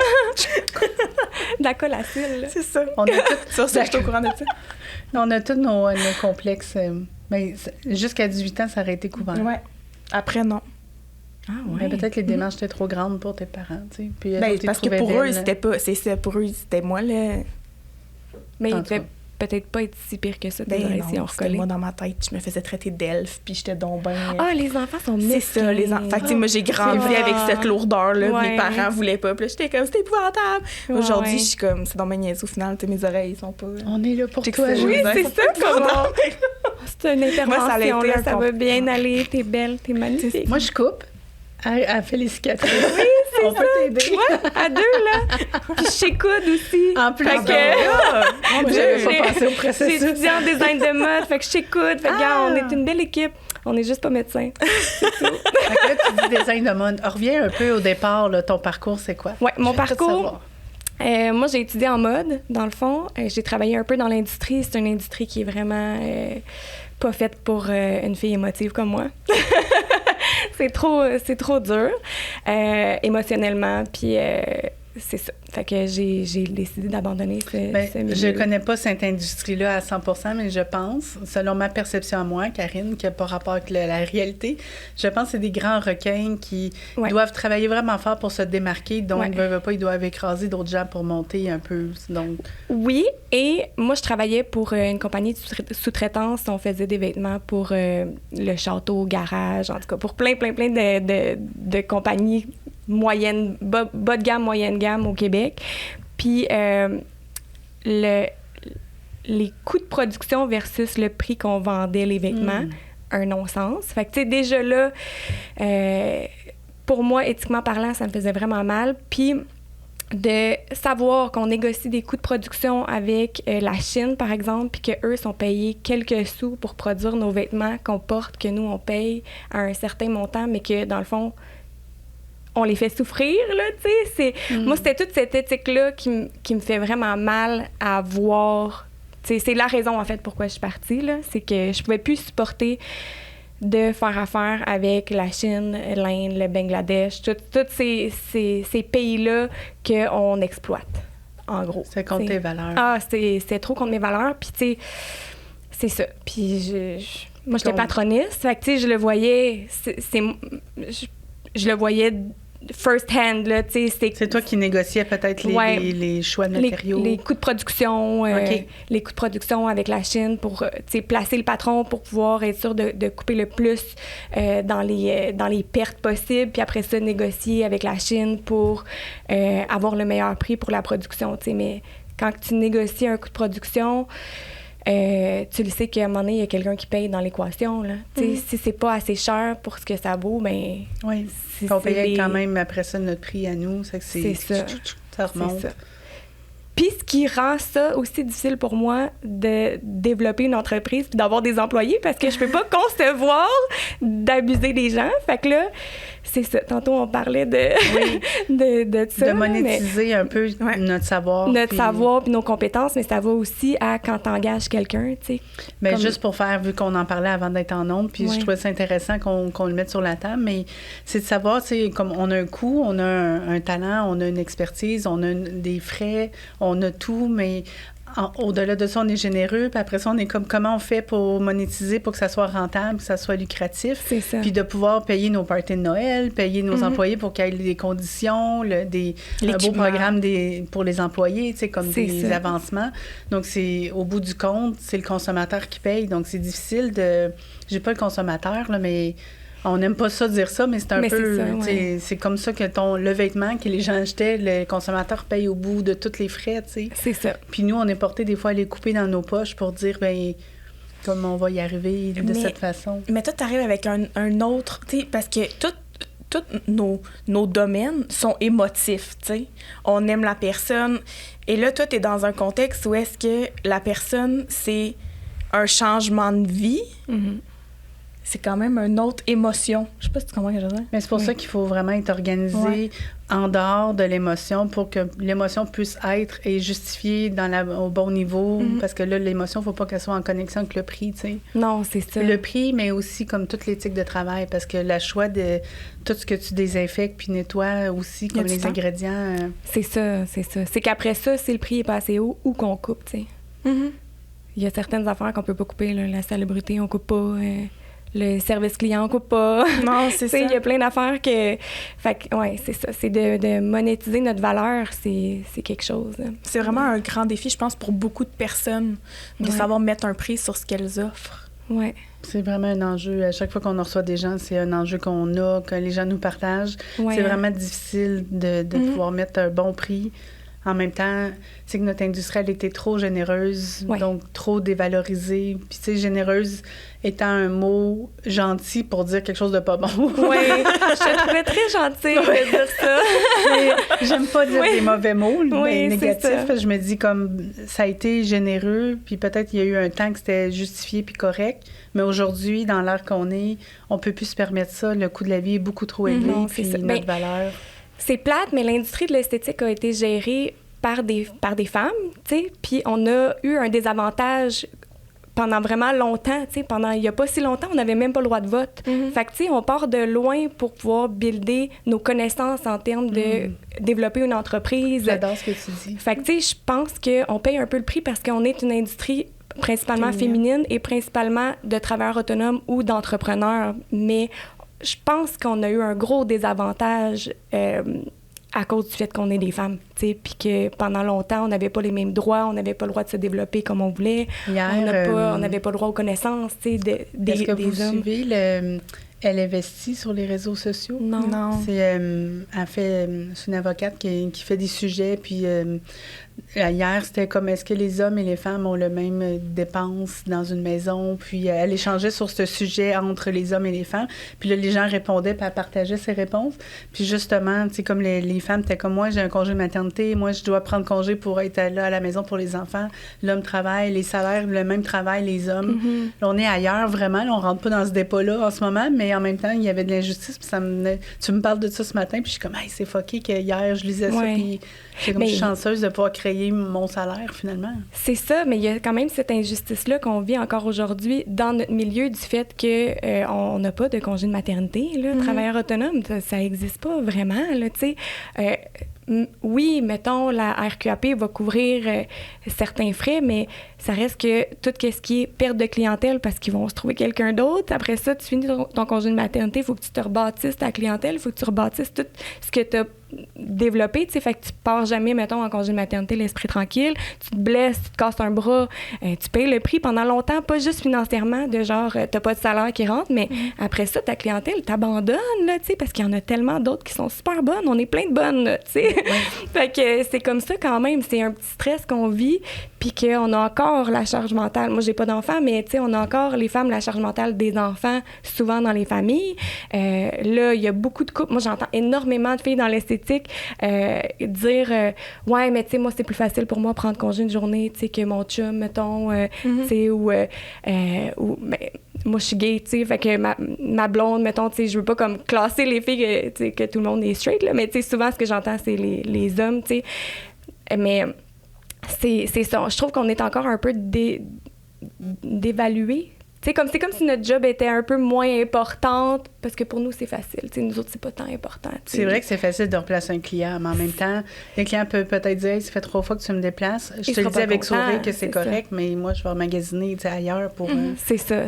De la colle à cils, là. C'est ça. On a tout... Sur ça, je suis au courant de ça. On a tous nos complexes. Mais jusqu'à 18 ans, ça aurait été couvert. Ouais. Après, non. Ah ouais. Mais peut-être les démarches étaient trop grandes pour tes parents, tu sais. Puis parce que pour eux, c'était pas... C'est ça, pour eux, c'était moi, là... Mais il devait peut-être pas être si pire que ça, tes oreilles, si on recollait. Moi, dans ma tête, je me faisais traiter d'elfe, puis j'étais donc ben... Ah, les enfants sont mesquins. C'est ça, les enfants. Fait que, tu sais, moi, j'ai grandi avec cette lourdeur-là, ouais. Mes parents voulaient pas, puis là, j'étais comme, c'était épouvantable. Aujourd'hui, je suis comme, c'est donc ben niaiseux, au final, tu sais, mes oreilles, ils sont pas... On est là pour toi, oui, c'est ça, comment... C'est une intervention, moi, ça va bien aller, t'es belle, t'es magnifique. Moi, je coupe. Elle fait les cicatrices. Oui, c'est ça. On peut t'aider. Ouais, à deux, là. Puis je sais-coude aussi. En plus, fait que... Mon Dieu, j'avais pas pensé au processus. J'ai étudié en design de mode, fait que je sais-coude. Fait que, regarde, on est une belle équipe. On n'est juste pas médecins. C'est tout. Fait que là, tu dis design de mode. Reviens un peu au départ, là, ton parcours, c'est quoi? Ouais, mon parcours... moi, j'ai étudié en mode, dans le fond. J'ai travaillé un peu dans l'industrie. C'est une industrie qui est vraiment pas faite pour une fille émotive comme moi. c'est trop dur émotionnellement. Puis c'est ça. Fait que j'ai décidé d'abandonner ce milieu. Je connais pas cette industrie-là à 100%, mais je pense, selon ma perception à moi, Karine, qui n'a pas rapport avec la réalité, je pense que c'est des grands requins qui doivent travailler vraiment fort pour se démarquer. Donc, ils doivent écraser d'autres gens pour monter un peu. Donc... Oui, et moi, je travaillais pour une compagnie de sous-traitance. On faisait des vêtements pour le château, garage, en tout cas, pour plein de compagnies moyenne, bas de gamme, moyenne gamme au Québec. Puis les coûts de production versus le prix qu'on vendait les vêtements, un non-sens. Fait que, tu sais, déjà là, pour moi, éthiquement parlant, ça me faisait vraiment mal. Puis de savoir qu'on négocie des coûts de production avec la Chine, par exemple, puis qu'eux sont payés quelques sous pour produire nos vêtements qu'on porte, que nous, on paye à un certain montant, mais que, dans le fond, on les fait souffrir, là, tu sais. Moi, c'était toute cette éthique-là qui me fait vraiment mal à voir. Tu sais, c'est la raison, en fait, pourquoi je suis partie, là. C'est que je pouvais plus supporter de faire affaire avec la Chine, l'Inde, le Bangladesh, tous ces pays-là qu'on exploite, en gros. C'est contre tes valeurs. Ah, c'est trop contre mes valeurs, puis tu sais, c'est ça. Puis moi, j'étais patroniste, fait que tu sais, je le voyais... Je le voyais first hand, là, tu sais. C'est toi qui négociais peut-être les choix de matériaux? Les coûts de production, les coûts de production avec la Chine pour, tu sais, placer le patron pour pouvoir être sûr de couper le plus dans les pertes possibles, puis après ça, négocier avec la Chine pour avoir le meilleur prix pour la production, tu sais. Mais quand tu négocies un coût de production, tu le sais qu'à un moment donné, il y a quelqu'un qui paye dans l'équation. Là. Si c'est pas assez cher pour ce que ça vaut, bien... Oui, on payait quand même après ça notre prix à nous. C'est ça. Ça remonte. C'est ça. Puis ce qui rend ça aussi difficile pour moi de développer une entreprise puis d'avoir des employés parce que je peux pas concevoir d'abuser des gens. Fait que là, c'est ça. Tantôt, on parlait de ça. De monétiser un peu notre savoir. Notre savoir puis nos compétences, mais ça va aussi à quand t'engages quelqu'un, tu sais. Mais juste pour faire, vu qu'on en parlait avant d'être en ondes, puis je trouvais ça intéressant qu'on le mette sur la table, mais c'est de savoir, tu sais, comme on a un coût, on a un talent, on a une expertise, on a des frais, on a tout, mais au-delà de ça, on est généreux. Puis après ça, on est comme comment on fait pour monétiser, pour que ça soit rentable, que ça soit lucratif. C'est ça. Puis de pouvoir payer nos parties de Noël, payer nos employés pour qu'il y ait des conditions, un beau programme pour les employés, tu sais, comme des avancements. Donc, c'est au bout du compte, c'est le consommateur qui paye. Donc, c'est difficile de... J'ai pas le consommateur, là, mais... On n'aime pas ça dire ça, mais c'est un peu... C'est comme ça que le vêtement que les gens achetaient, le consommateur paye au bout de tous les frais, tu sais. C'est ça. Puis nous, on est portés des fois à les couper dans nos poches pour dire, bien, comme on va y arriver cette façon. Mais toi, tu arrives avec un autre... Tu sais, parce que tous nos domaines sont émotifs, tu sais. On aime la personne. Et là, toi, tu es dans un contexte où est-ce que la personne, c'est un changement de vie. Mm-hmm. C'est quand même une autre émotion. Je sais pas si tu comprends ce que je veux dire. Mais c'est pour ça qu'il faut vraiment être organisé en dehors de l'émotion pour que l'émotion puisse être et justifiée au bon niveau. Mm-hmm. Parce que là, l'émotion, il ne faut pas qu'elle soit en connexion avec le prix, tu sais. Non, c'est ça. Le prix, mais aussi comme toute l'éthique de travail. Parce que le choix de tout ce que tu désinfectes puis nettoies aussi, comme les ingrédients. C'est ça, c'est ça. C'est qu'après ça, si le prix est pas assez haut ou qu'on coupe, tu sais. Mm-hmm. Il y a certaines affaires qu'on peut pas couper. Là. La salubrité, on coupe pas. Le service client, on coupe pas. Non, c'est ça. Il y a plein d'affaires que... Fait que, ouais, c'est ça. C'est de monétiser notre valeur, c'est quelque chose. C'est vraiment un grand défi, je pense, pour beaucoup de personnes, de savoir mettre un prix sur ce qu'elles offrent. Ouais. C'est vraiment un enjeu. À chaque fois qu'on reçoit des gens, c'est un enjeu qu'on a, que les gens nous partagent. C'est vraiment difficile de pouvoir mettre un bon prix. En même temps, c'est que notre industrie, elle était trop généreuse, donc trop dévalorisée. Puis, tu sais, généreuse étant un mot gentil pour dire quelque chose de pas bon. Oui, je te trouvais très gentille de dire ça. Mais j'aime pas dire des mauvais mots, mais négatifs. Parce que je me dis, comme, ça a été généreux, puis peut-être il y a eu un temps que c'était justifié puis correct, mais aujourd'hui, dans l'ère qu'on est, on peut plus se permettre ça. Le coût de la vie est beaucoup trop élevé, puis notre valeur... C'est plate, mais l'industrie de l'esthétique a été gérée par des femmes, tu sais, puis on a eu un désavantage pendant vraiment longtemps, tu sais, il n'y a pas si longtemps, on n'avait même pas le droit de vote. Mm-hmm. Fait que, tu sais, on part de loin pour pouvoir builder nos connaissances en termes de développer une entreprise. J'adore ce que tu dis. Fait que, tu sais, je pense qu'on paye un peu le prix parce qu'on est une industrie principalement féminine et principalement de travailleurs autonomes ou d'entrepreneurs, mais je pense qu'on a eu un gros désavantage à cause du fait qu'on est des femmes, tu sais, puis que pendant longtemps, on n'avait pas les mêmes droits, on n'avait pas le droit de se développer comme on voulait, on n'avait pas le droit aux connaissances, tu sais, des hommes. Est-ce que vous suivez Elle investit sur les réseaux sociaux? Non. C'est une avocate qui fait des sujets, puis hier, c'était comme est-ce que les hommes et les femmes ont le même dépense dans une maison? Puis elle échangeait sur ce sujet entre les hommes et les femmes. Puis là, les gens répondaient, puis elle partageait ses réponses. Puis justement, tu sais, comme les femmes étaient comme moi, j'ai un congé de maternité, moi, je dois prendre congé pour être là à la maison pour les enfants. L'homme travaille, les salaires, le même travail, les hommes. Mm-hmm. Là, on est ailleurs, vraiment. Là, on rentre pas dans ce dépôt-là en ce moment, mais en même temps, il y avait de l'injustice. Puis tu me parles de ça ce matin, puis je suis comme, hey, c'est fucké que hier, je lisais ça, puis je suis chanceuse de pouvoir créer mon salaire, finalement. C'est ça, mais il y a quand même cette injustice-là qu'on vit encore aujourd'hui dans notre milieu du fait qu'on n'a pas de congé de maternité, là, travailleur autonome, ça n'existe pas vraiment, là, tu sais. oui, mettons, la RQAP va couvrir certains frais, mais ça reste que tout ce qui est perte de clientèle parce qu'ils vont se trouver quelqu'un d'autre. Après ça, tu finis ton congé de maternité, il faut que tu te rebâtisses ta clientèle, il faut que tu rebâtisses tout ce que tu as développé, tu sais, fait que tu pars jamais, mettons, en congé de maternité l'esprit tranquille, tu te blesses, tu te casses un bras, tu payes le prix pendant longtemps, pas juste financièrement, de genre, t'as pas de salaire qui rentre, mais après ça, ta clientèle t'abandonne, là, tu sais, parce qu'il y en a tellement d'autres qui sont super bonnes, on est plein de bonnes, là, tu sais. Fait que c'est comme ça quand même, c'est un petit stress qu'on vit, puis qu'on a encore la charge mentale. Moi, j'ai pas d'enfants, mais tu sais, on a encore, les femmes, la charge mentale des enfants, souvent dans les familles. Là, il y a beaucoup de couples, moi, j'entends énormément de filles dans l'esthétique dire ouais, mais tu sais, moi, c'est plus facile pour moi de prendre congé une journée, tu sais, que mon chum, mettons, tu sais, ou ben, moi, je suis gay, tu sais, fait que ma blonde, mettons, tu sais, je veux pas comme classer les filles que tout le monde est straight, là, mais tu sais, souvent, ce que j'entends, c'est les hommes, tu sais. Mais c'est ça. Je trouve qu'on est encore un peu dévalué. C'est comme si notre job était un peu moins importante, parce que pour nous, c'est facile. T'sais, nous autres, c'est pas tant important. T'sais. C'est vrai que c'est facile de replacer un client, mais en même temps, le client peut peut-être dire hey, ça fait 3 fois que tu me déplaces. Je te le dis avec sourire que c'est correct, mais moi, je vais magasiner ailleurs pour... C'est ça,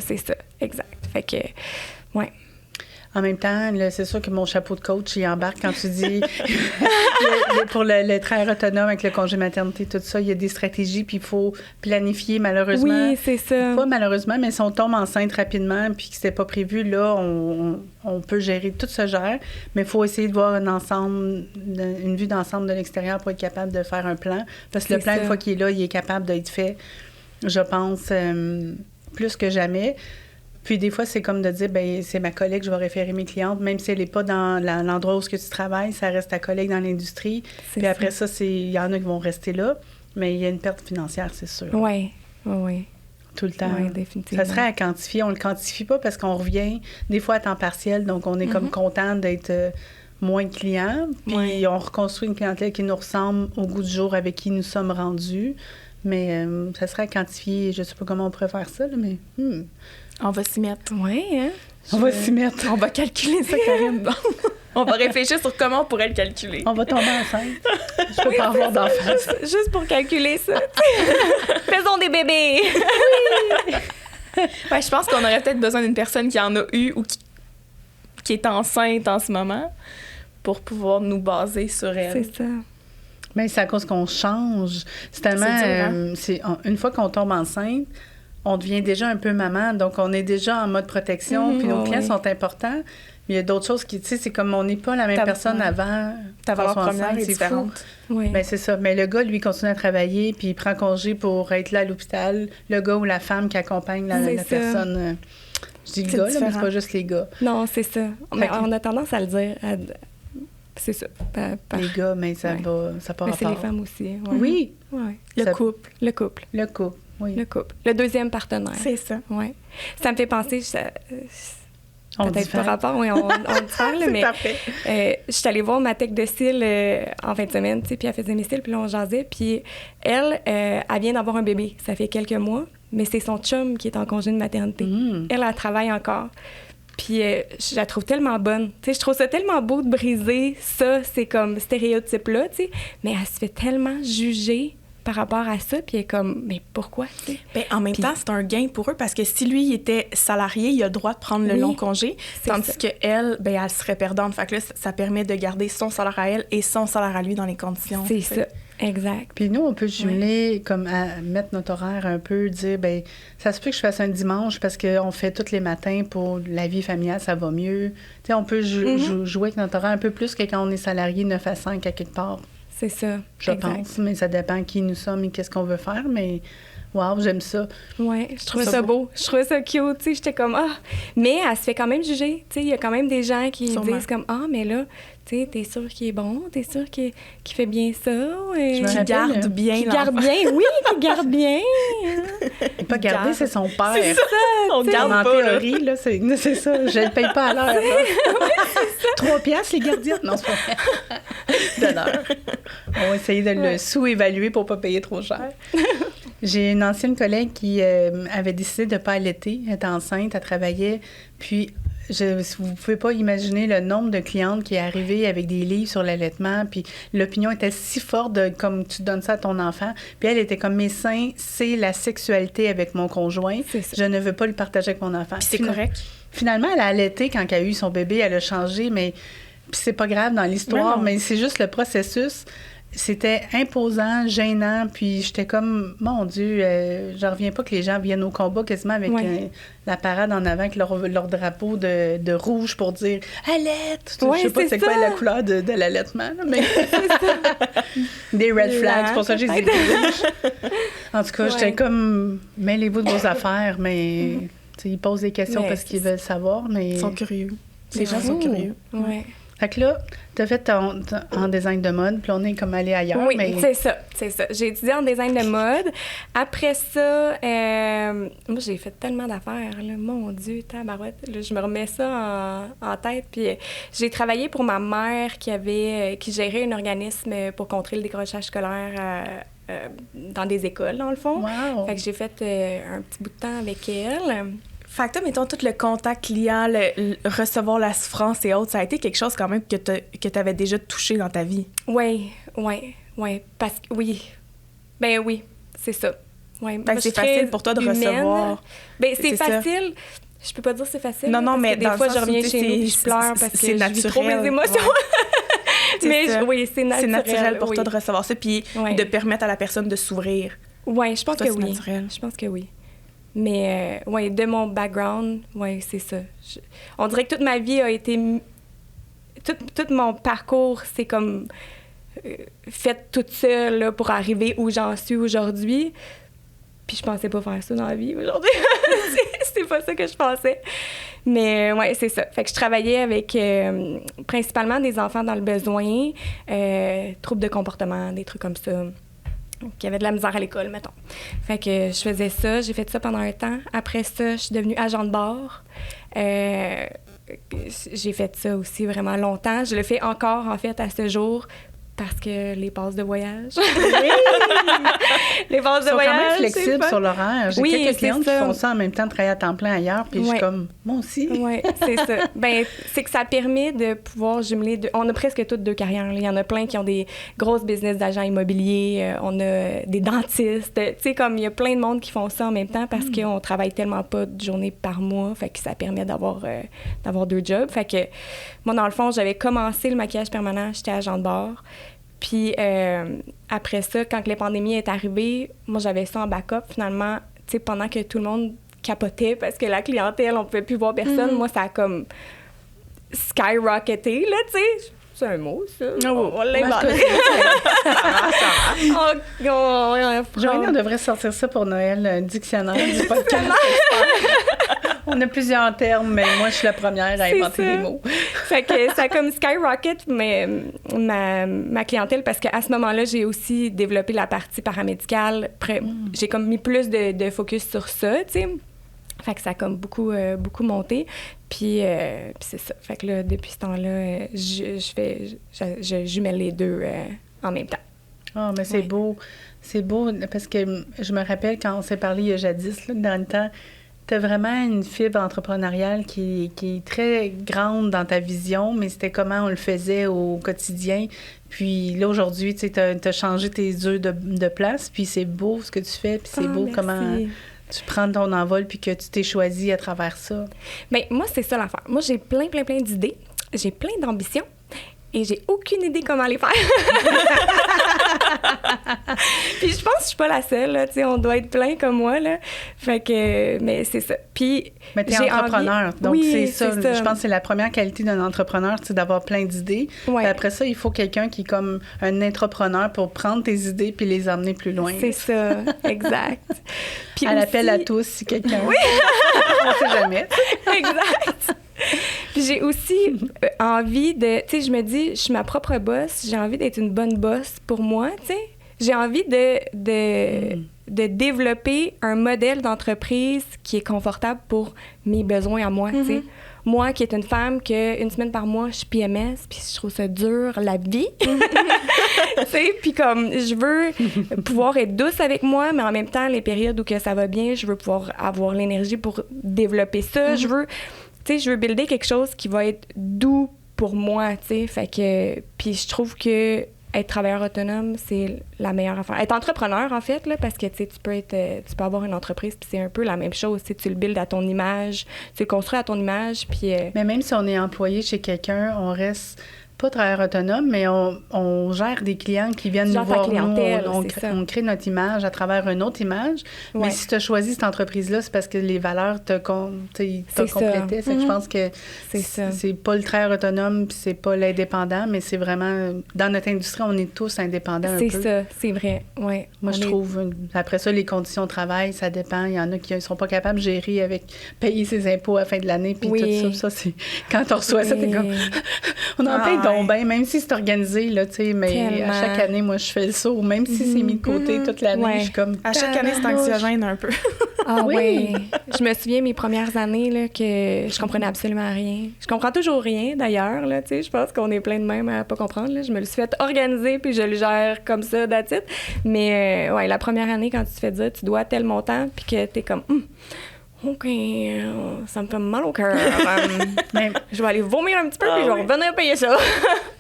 exact. Fait que, ouais. En même temps, là, c'est sûr que mon chapeau de coach, il embarque quand tu dis pour le travail autonome avec le congé maternité, tout ça, il y a des stratégies, puis il faut planifier malheureusement. Oui, c'est ça. Pas malheureusement, mais si on tombe enceinte rapidement puis que c'était pas prévu, là, on peut gérer, tout se gère, mais il faut essayer de voir une vue d'ensemble de l'extérieur pour être capable de faire un plan. Parce que le plan, une fois qu'il est là, il est capable d'être fait, je pense, plus que jamais. Puis des fois, c'est comme de dire, ben c'est ma collègue, je vais référer mes clientes, même si elle n'est pas dans l'endroit où tu travailles, ça reste ta collègue dans l'industrie. Puis après ça, il y en a qui vont rester là, mais il y a une perte financière, c'est sûr. Oui, oui. Tout le temps. Oui, définitivement. Ça serait à quantifier. On le quantifie pas parce qu'on revient des fois à temps partiel, donc on est comme content d'être moins de clients. Puis on reconstruit une clientèle qui nous ressemble au goût du jour avec qui nous sommes rendus. Mais ça serait à quantifier. Je sais pas comment on pourrait faire ça, là, mais... On va s'y mettre. Oui, hein? On va s'y mettre. On va calculer ça, Karine. Bon. On va réfléchir sur comment on pourrait le calculer. On va tomber enceinte. Je peux pas avoir d'enfants. Juste pour calculer ça. Faisons des bébés! Oui! Ouais, je pense qu'on aurait peut-être besoin d'une personne qui en a eu ou qui est enceinte en ce moment pour pouvoir nous baser sur elle. C'est ça. Mais c'est à cause qu'on change. C'est tellement... une fois qu'on tombe enceinte, on devient déjà un peu maman, donc on est déjà en mode protection, puis nos clients sont importants. Mais il y a d'autres choses qui, tu sais, c'est comme on n'est pas la même personne avant. Ta valeur première est différente. Oui. Ben c'est ça. Mais le gars, lui, continue à travailler, puis il prend congé pour être là à l'hôpital. Le gars ou la femme qui accompagne la personne. Je dis le gars, là, mais c'est pas juste les gars. Non, c'est ça. Mais on a tendance à le dire. C'est ça. Les gars, mais ça va, ça part. Mais c'est les femmes aussi. Ouais. Oui. Ouais. Le couple. Le couple. Oui. Le couple. Le deuxième partenaire. C'est ça. Oui. Ça me fait penser, on peut-être par rapport, oui, on diffère, mais je suis allée voir ma tech de cils en fin de semaine, tu sais, puis elle faisait mes cils, puis là, on jasait, puis elle vient d'avoir un bébé, ça fait quelques mois, mais c'est son chum qui est en congé de maternité. Elle travaille encore. Puis je la trouve tellement bonne. Tu sais, je trouve ça tellement beau de briser ça, c'est comme stéréotype-là, tu sais, mais elle se fait tellement juger par rapport à ça, puis elle est comme, mais pourquoi, tu sais? Bien, en même temps, c'est un gain pour eux, parce que si lui, il était salarié, il a le droit de prendre le long congé, tandis qu'elle, bien, elle serait perdante. Fait que là, ça permet de garder son salaire à elle et son salaire à lui dans les conditions. C'est ça, exact. Puis nous, on peut jumeler, comme à mettre notre horaire un peu, dire, bien, ça se peut que je fasse un dimanche parce qu'on fait tous les matins pour la vie familiale, ça va mieux. Tu sais, on peut jouer avec notre horaire un peu plus que quand on est salarié 9 à 5 à quelque part. C'est ça. Je pense, mais ça dépend qui nous sommes et qu'est-ce qu'on veut faire, mais wow, j'aime ça. Oui, je trouvais ça beau. Je trouvais ça cute, tu sais, j'étais comme, mais elle se fait quand même juger, tu sais, il y a quand même des gens qui disent comme, mais là, tu sais, t'es sûr qu'il est bon, t'es sûr qu'il fait bien ça. Qui garde bien. Qui garde bien, oui, qui garde bien. Pas garder, c'est son père. C'est ça, on garde en pas, théorie, là, c'est ça. Je le paye pas à l'heure. 3 piastres, les gardiennes. Non, c'est pas de l'heure. On va essayer de le sous-évaluer pour pas payer trop cher. J'ai une ancienne collègue qui avait décidé de ne pas allaiter. Elle était enceinte, elle travaillait. Puis, vous pouvez pas imaginer le nombre de clientes qui est arrivé avec des livres sur l'allaitement, puis l'opinion était si forte de comme tu donnes ça à ton enfant. Puis elle était comme, mes seins, c'est la sexualité avec mon conjoint. Je ne veux pas le partager avec mon enfant. Puis c'est correct. Finalement, elle a allaité quand elle a eu son bébé, elle a changé, mais puis c'est pas grave dans l'histoire, mais c'est juste le processus. C'était imposant, gênant, puis j'étais comme, mon Dieu, j'en reviens pas que les gens viennent au combat quasiment avec la parade en avant avec leur drapeau de rouge pour dire « Allaite! » Je sais pas c'est quoi la couleur de l'allaitement, là, mais des red flags, c'est pour ça que j'ai dit rouge. En tout cas, j'étais comme « Mêlez-vous de vos affaires », mais ils posent des questions parce qu'ils veulent savoir, mais... Ils sont curieux. Les gens sont curieux. Ouais. Fait que là, t'as fait en design de mode, puis on est comme allé ailleurs. Oui, mais... c'est ça. J'ai étudié en design de mode. Après ça, moi, j'ai fait tellement d'affaires, là. Mon Dieu, tabarouette. Là, je me remets ça en tête. Puis j'ai travaillé pour ma mère qui gérait un organisme pour contrer le décrochage scolaire dans des écoles, dans le fond. Wow. Fait que j'ai fait un petit bout de temps avec elle. Fait que toi, mettons, tout le contact client, recevoir la souffrance et autres, ça a été quelque chose quand même que tu avais déjà touché dans ta vie. Oui. Parce que, oui. Ben oui, c'est ça. Ouais. Fait que c'est facile pour toi de recevoir. Ben c'est facile. Ça. Je peux pas dire que c'est facile. Non, mais des fois, je reviens chez nous et je pleure parce que je vis trop mes émotions. Ouais. Mais oui, c'est naturel. C'est naturel pour toi de recevoir ça, puis de permettre à la personne de s'ouvrir. Oui, je pense que oui. Naturel. Je pense que oui. Mais, de mon background, c'est ça. On dirait que toute ma vie a été... Tout mon parcours, c'est comme fait toute seule là, pour arriver où j'en suis aujourd'hui. Puis je pensais pas faire ça dans la vie aujourd'hui. C'était pas ça que je pensais. Mais, c'est ça. Fait que je travaillais avec principalement des enfants dans le besoin, troubles de comportement, des trucs comme ça, qui avaient de la misère à l'école, mettons. Fait que je faisais ça. J'ai fait ça pendant un temps. Après ça, je suis devenue agent de bord. J'ai fait ça aussi vraiment longtemps. Je le fais encore, en fait, à ce jour, parce que les passes de voyage. Oui! Les passes de voyage, ils sont quand même flexibles sur l'horaire. J'ai quelques clientes qui font ça en même temps de travailler à temps plein ailleurs, puis je suis comme, moi aussi. Oui, c'est ça. Ben, c'est que ça permet de pouvoir jumeler... On a presque toutes deux carrières. Là. Il y en a plein qui ont des grosses business d'agents immobiliers. On a des dentistes. Tu sais, comme il y a plein de monde qui font ça en même temps parce qu'on travaille tellement pas de journée par mois. Fait que ça permet d'avoir deux jobs. Fait que moi, dans le fond, j'avais commencé le maquillage permanent. J'étais agent de bord. Puis après ça, quand la pandémie est arrivée, moi, j'avais ça en backup. Finalement, tu sais, pendant que tout le monde capotait parce que la clientèle, on pouvait plus voir personne, moi, ça a comme skyrocketé, là, tu sais. C'est un mot, ça. Oh, on l'invente. Joanie, on devrait sortir ça pour Noël, un dictionnaire du podcast. On a plusieurs termes, mais moi, je suis la première à inventer des mots. Fait que ça a comme skyrocket ma clientèle parce qu'à ce moment-là, j'ai aussi développé la partie paramédicale. J'ai comme mis plus de focus sur ça, tu sais. Fait que ça a comme beaucoup monté. Puis c'est ça. Fait que là, depuis ce temps-là, je jumelle les deux en même temps. Ah, mais c'est beau. C'est beau parce que je me rappelle quand on s'est parlé il y a jadis, là, dans le temps, t'as vraiment une fibre entrepreneuriale qui est très grande dans ta vision, mais c'était comment on le faisait au quotidien. Puis là, aujourd'hui, tu sais, t'as changé tes œufs de place, puis c'est beau ce que tu fais, puis c'est beau merci. comment tu prends ton envol, puis que tu t'es choisi à travers ça. Bien, moi, c'est ça l'affaire. Moi, j'ai plein d'idées. J'ai plein d'ambitions. Et j'ai aucune idée comment les faire. Puis je pense que je suis pas la seule, là, tu sais, on doit être plein comme moi, là. Fait que, mais c'est ça. Puis mais t'es entrepreneur, donc c'est ça. Je pense que c'est la première qualité d'un entrepreneur, c'est d'avoir plein d'idées. Ouais. Puis après ça, il faut quelqu'un qui est comme un entrepreneur pour prendre tes idées puis les emmener plus loin. C'est ça, exact. Puis à l'appel à tous, si quelqu'un... Oui! On sait jamais. Exact. Puis j'ai aussi envie de... Tu sais, je me dis, je suis ma propre boss, j'ai envie d'être une bonne boss pour moi, tu sais. J'ai envie de développer un modèle d'entreprise qui est confortable pour mes besoins à moi, tu sais. Moi, qui est une femme qu'une semaine par mois, je suis PMS, puis je trouve ça dur, la vie. Tu sais, puis comme, je veux pouvoir être douce avec moi, mais en même temps, les périodes où que ça va bien, je veux pouvoir avoir l'énergie pour développer ça. Je veux... tu sais, je veux builder quelque chose qui va être doux pour moi, tu sais. Fait que, puis je trouve que être travailleur autonome, c'est la meilleure affaire. Être entrepreneur, en fait, là, parce que, tu sais, tu peux avoir une entreprise, puis c'est un peu la même chose. Tu le builds à ton image, tu le construis à ton image, puis... Mais même si on est employé chez quelqu'un, on reste... pas travailleur autonome, mais on gère des clients qui viennent nous voir. On crée notre image à travers une autre image. Ouais. Mais si tu as choisi cette entreprise-là, c'est parce que les valeurs t'ont complété. Fait que je pense que c'est pas le travailleur autonome puis c'est pas l'indépendant, mais c'est vraiment... Dans notre industrie, on est tous indépendants un peu. C'est ça, c'est vrai, oui. Moi, je trouve... Après ça, les conditions de travail, ça dépend. Il y en a qui ne sont pas capables de gérer avec payer ses impôts à la fin de l'année puis tout ça. Ça, c'est... Quand on reçoit ça, t'es comme... on en paye ben, même si c'est organisé, là, tu sais, mais tellement. À chaque année, moi, je fais le saut. Même si c'est mis de côté toute l'année, je suis comme... À chaque année, c'est anxiogène un peu. Ah oui! Je me souviens, mes premières années, là, que je comprenais absolument rien. Je comprends toujours rien, d'ailleurs, là, tu sais. Je pense qu'on est plein de même à pas comprendre, là. Je me le suis fait organiser, puis je le gère comme ça, that's it. Mais, ouais, la première année, quand tu te fais dire, tu dois tel montant, puis que t'es comme... OK, ça me fait mal au cœur. Mais je vais aller vomir un petit peu, puis je vais revenir payer ça.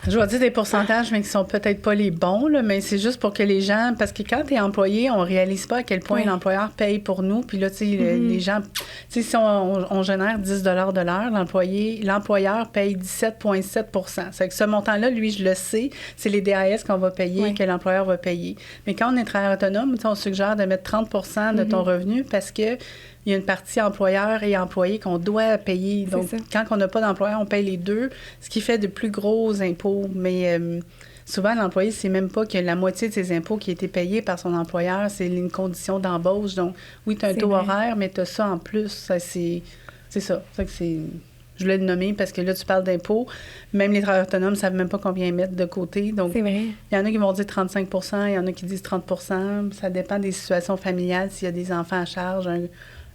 Je vais dire des pourcentages, mais qui sont peut-être pas les bons, là, mais c'est juste pour que les gens... Parce que quand tu es employé, on réalise pas à quel point l'employeur paye pour nous. Puis là, tu sais, les gens... Tu sais, si on génère 10 de l'heure, l'employeur paye 17,7 %. C'est que ce montant-là, lui, je le sais, c'est les DAS qu'on va payer, que l'employeur va payer. Mais quand on est travailleur autonome, on suggère de mettre 30 % de ton revenu parce que il y a une partie employeur et employé qu'on doit payer. Donc, quand on n'a pas d'employeur, on paye les deux, ce qui fait de plus gros impôts. Mais souvent, l'employé, c'est même pas que la moitié de ses impôts qui a été payés par son employeur, c'est une condition d'embauche. Donc, oui, tu as un taux horaire, mais tu as ça en plus. Ça, c'est ça. Je voulais le nommer parce que là, tu parles d'impôts. Même les travailleurs autonomes ne savent même pas combien ils mettent de côté. Donc, c'est vrai. Il y en a qui vont dire 35 %, il y en a qui disent 30 %. Ça dépend des situations familiales, s'il y a des enfants à charge,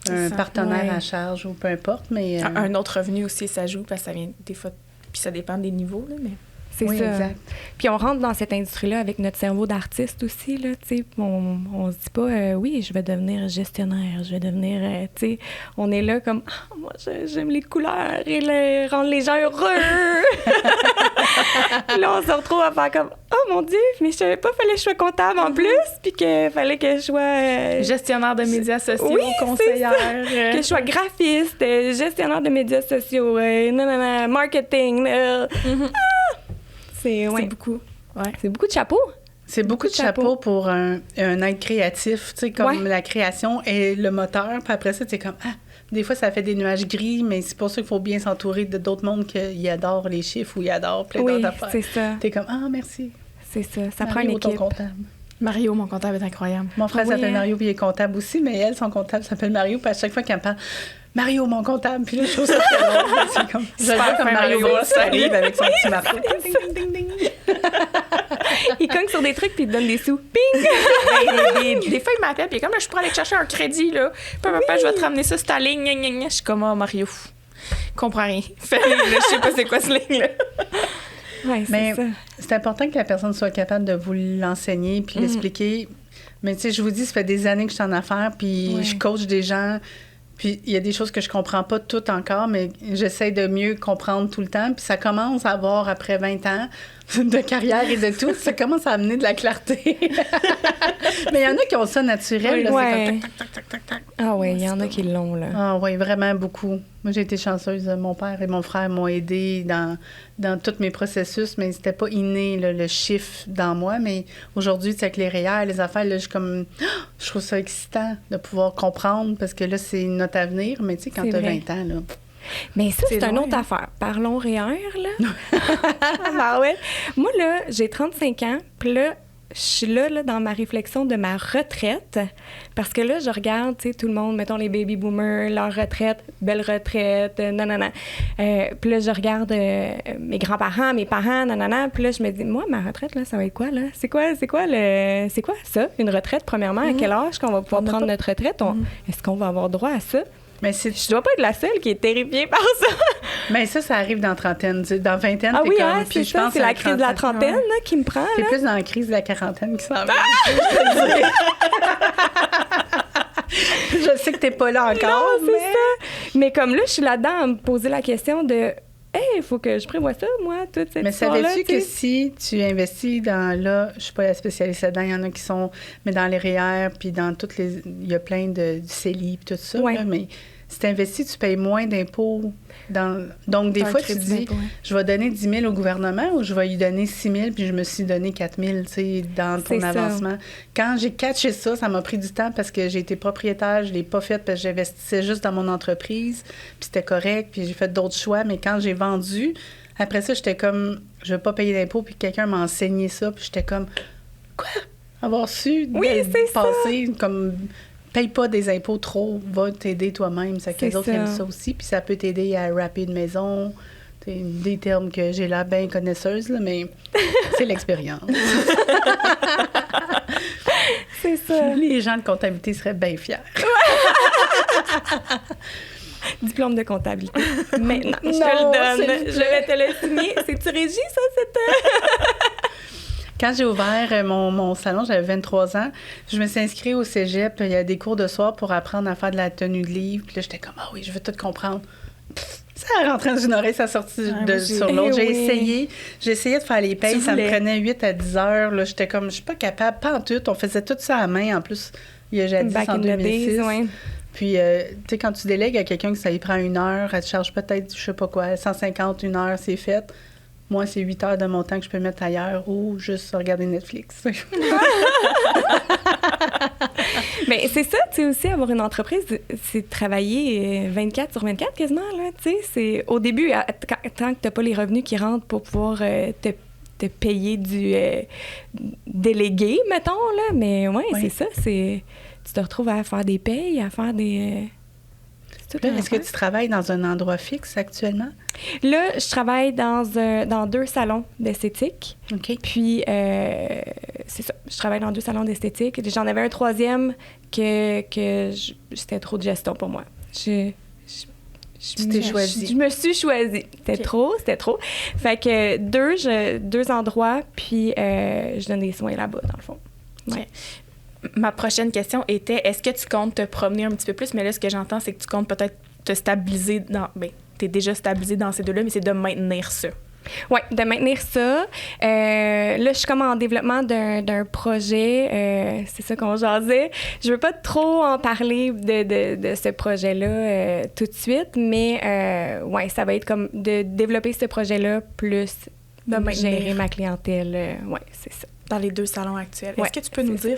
un partenaire à charge ou peu importe, mais... Un autre revenu aussi, ça joue, parce que ça vient des fois... Puis ça dépend des niveaux, là, mais... C'est ça. Exact. Puis on rentre dans cette industrie-là avec notre cerveau d'artiste aussi, là, tu sais. On se dit pas, oui, je vais devenir gestionnaire, je vais devenir, tu sais. On est là comme, moi, j'aime les couleurs et rendre les gens heureux. Puis là, on se retrouve à faire comme, oh mon Dieu, mais je savais pas, fallait que je sois comptable en plus, puis qu'il fallait que je sois... gestionnaire de médias sociaux, conseillère. Que je sois graphiste, gestionnaire de médias sociaux, marketing, C'est beaucoup. Ouais. C'est beaucoup de chapeaux. C'est beaucoup de chapeaux pour un être créatif, tu sais, comme la création est le moteur. Puis après ça, tu sais, comme, des fois, ça fait des nuages gris, mais c'est pour ça qu'il faut bien s'entourer de d'autres mondes qui adorent les chiffres ou ils adorent plein d'autres affaires. C'est ça. T'es comme, merci. C'est ça. Ça Mario, prend une équipe. ton comptable. Mario, mon comptable est incroyable. Mon frère s'appelle Mario, puis il est comptable aussi, mais elle, son comptable s'appelle Mario, puis à chaque fois qu'elle me parle, Mario, mon comptable, puis là, je trouve ça très drôle. C'est comme, je le vois comme Mario Bros arrive avec son petit marteau. Ding, ding, ding, ding. Il cogne sur des trucs, puis il te donne des sous. Ping! Des fois, il m'appelle, puis il est comme, je pourrais aller te chercher un crédit, là. Papa, je vais te ramener ça sur ta ligne. Je suis comme, Mario, je comprends rien. Je sais pas c'est quoi ce ligne-là. Ouais, mais c'est important que la personne soit capable de vous l'enseigner puis l'expliquer. Mais tu sais, je vous dis, ça fait des années que je suis en affaires, puis je coach des gens, puis il y a des choses que je comprends pas toutes encore, mais j'essaie de mieux comprendre tout le temps. Puis ça commence à avoir, après 20 ans de carrière et de tout, ça commence à amener de la clarté. Mais il y en a qui ont ça naturel. Là, c'est comme tac, tac, tac, tac, tac. Ah oui, il y en a qui l'ont, là. Ah oui, vraiment beaucoup. Moi, j'ai été chanceuse. Mon père et mon frère m'ont aidée dans tous mes processus, mais c'était pas inné, là, le chiffre dans moi. Mais aujourd'hui, avec les REER, les affaires, là, je trouve ça excitant de pouvoir comprendre parce que là, c'est notre avenir. Mais tu sais, quand tu as 20 ans, là... Mais ça, c'est une autre affaire. Parlons REER, là. Ben ouais. Moi, là, j'ai 35 ans, puis là, je suis là, dans ma réflexion de ma retraite, parce que là, je regarde, tu sais, tout le monde, mettons les baby boomers, leur retraite, belle retraite, nanana. Puis là, je regarde mes grands-parents, mes parents, nanana. Puis là, je me dis, moi, ma retraite, là, ça va être quoi, là? C'est quoi ça, une retraite, premièrement? À quel âge qu'on va pouvoir prendre notre retraite? Est-ce qu'on va avoir droit à ça? Mais je dois pas être la seule qui est terrifiée par ça. Mais ça arrive dans la trentaine. Dans vingtaine, t'es comme... Puis je pense que c'est la crise de la trentaine là, qui me prend. C'est plus dans la crise de la quarantaine qui s'en vient. Je sais que t'es pas là encore, non, c'est ça. Mais comme là, je suis là-dedans à me poser la question de « Hey, il faut que je prévoie ça, moi, toute cette histoire-là. » Mais savais-tu que si tu investis dans... Là, je suis pas la spécialiste là-dedans, il y en a qui sont... Mais dans les REER, puis dans toutes les... Il y a plein du CELI, puis tout ça, Ouais. là, mais si tu investis, tu payes moins d'impôts. Donc, des Dans fois, le tu crédit dis, d'impôt, ouais. je vais donner 10 000 au gouvernement ou je vais lui donner 6 000 puis je me suis donné 4 000, tu sais, dans ton C'est ça. avancement. Quand j'ai catché ça m'a pris du temps parce que j'ai été propriétaire, je l'ai pas fait parce que j'investissais juste dans mon entreprise, puis c'était correct, puis j'ai fait d'autres choix. Mais quand j'ai vendu, après ça, j'étais comme, je vais pas payer d'impôts, puis quelqu'un m'a enseigné ça, puis j'étais comme, quoi? Avoir su Oui, c'est ça. passer comme... Paye pas des impôts trop, va t'aider toi-même. C'est que les autres aiment ça aussi. Puis ça peut t'aider à rapper une maison. C'est des termes que j'ai l'air bien connaisseuse, là, mais c'est l'expérience. C'est ça. Les gens de comptabilité seraient bien fiers. Diplôme de comptabilité. Maintenant, je te Non, le donne. s'il vous Je plaît. vais te le signer. C'est-tu Régie, ça, cette... Quand j'ai ouvert mon salon, j'avais 23 ans, je me suis inscrite au cégep. Il y a des cours de soir pour apprendre à faire de la tenue de livre. Puis là, j'étais comme, ah oui, je veux tout comprendre. Ça rentré dans une oreille, ça sortit sur l'autre. J'ai essayé de faire les payes, ça me prenait 8 à 10 heures. Là, j'étais comme, je suis pas capable, pas en tout. On faisait tout ça à main. En plus, il y a jadis, Back en in the 2006. days, ouais. Puis, tu sais, quand tu délègues à quelqu'un que ça y prend 1 heure, elle te charge peut-être, je sais pas quoi, 150, 1 heure, c'est fait. Moi, c'est 8 heures de mon temps que je peux mettre ailleurs ou juste regarder Netflix. Mais c'est ça, tu sais, aussi, avoir une entreprise, c'est travailler 24 sur 24 quasiment, là, tu sais. C'est au début, tant que tu n'as pas les revenus qui rentrent pour pouvoir te payer du délégué, mettons, là. Mais ouais, c'est ça, tu te retrouves à faire des payes, à faire des... Est-ce que tu travailles dans un endroit fixe actuellement? Là, je travaille dans 2 salons d'esthétique. OK. Puis, c'est ça, je travaille dans 2 salons d'esthétique. J'en avais un 3e que c'était trop de gestion pour moi. Tu t'es choisie. Je me suis choisie. C'était trop. Fait que 2 endroits, puis je donne des soins là-bas, dans le fond. Ouais. Okay. Ma prochaine question était, est-ce que tu comptes te promener un petit peu plus? Mais là, ce que j'entends, c'est que tu comptes peut-être te stabiliser dans... Bien, tu es déjà stabilisé dans ces 2-là, mais c'est de maintenir ça. Oui, de maintenir ça. Là, je suis comme en développement d'un projet. C'est ça qu'on jasait. Je veux pas trop en parler de ce projet-là tout de suite, mais ouais, ça va être comme de développer ce projet-là plus de gérer ma clientèle. Oui, c'est ça. Dans les 2 salons actuels. Ouais, est-ce que tu peux nous dire,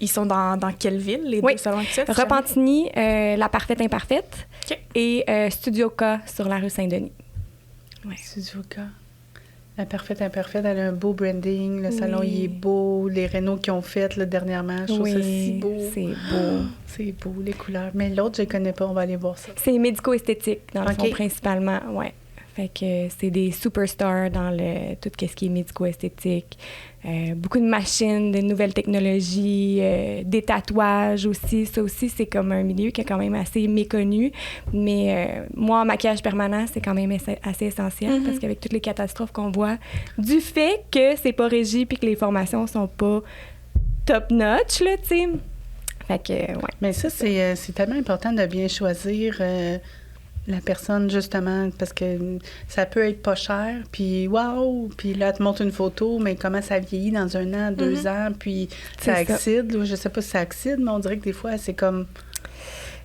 ils sont dans quelle ville, les 2 salons actuels? Repentigny, La Parfaite Imparfaite, OK. et Studio K sur la rue Saint-Denis. Ouais. Studio K. La Parfaite Imparfaite, elle a un beau branding. Le salon, il est beau. Les rénaux qu'ils ont fait là, dernièrement, je trouve ça si beau. C'est beau. C'est beau, les couleurs. Mais l'autre, je ne connais pas. On va aller voir ça. C'est médico-esthétique, dans le fond, principalement. Ouais. Fait que c'est des superstars dans tout ce qui est médico-esthétique. Beaucoup de machines, de nouvelles technologies, des tatouages aussi. Ça aussi, c'est comme un milieu qui est quand même assez méconnu. Mais moi, en maquillage permanent, c'est quand même assez essentiel parce qu'avec toutes les catastrophes qu'on voit, du fait que c'est pas régi puis que les formations sont pas top-notch, là, tu sais. Fait que, ouais. Mais ça, c'est tellement important de bien choisir... la personne, justement, parce que ça peut être pas cher, puis waouh, puis là, elle te montre une photo, mais comment ça vieillit dans 1 an, 2 ans, puis ça oxyde. Là, je sais pas si ça oxyde, mais on dirait que des fois, c'est comme...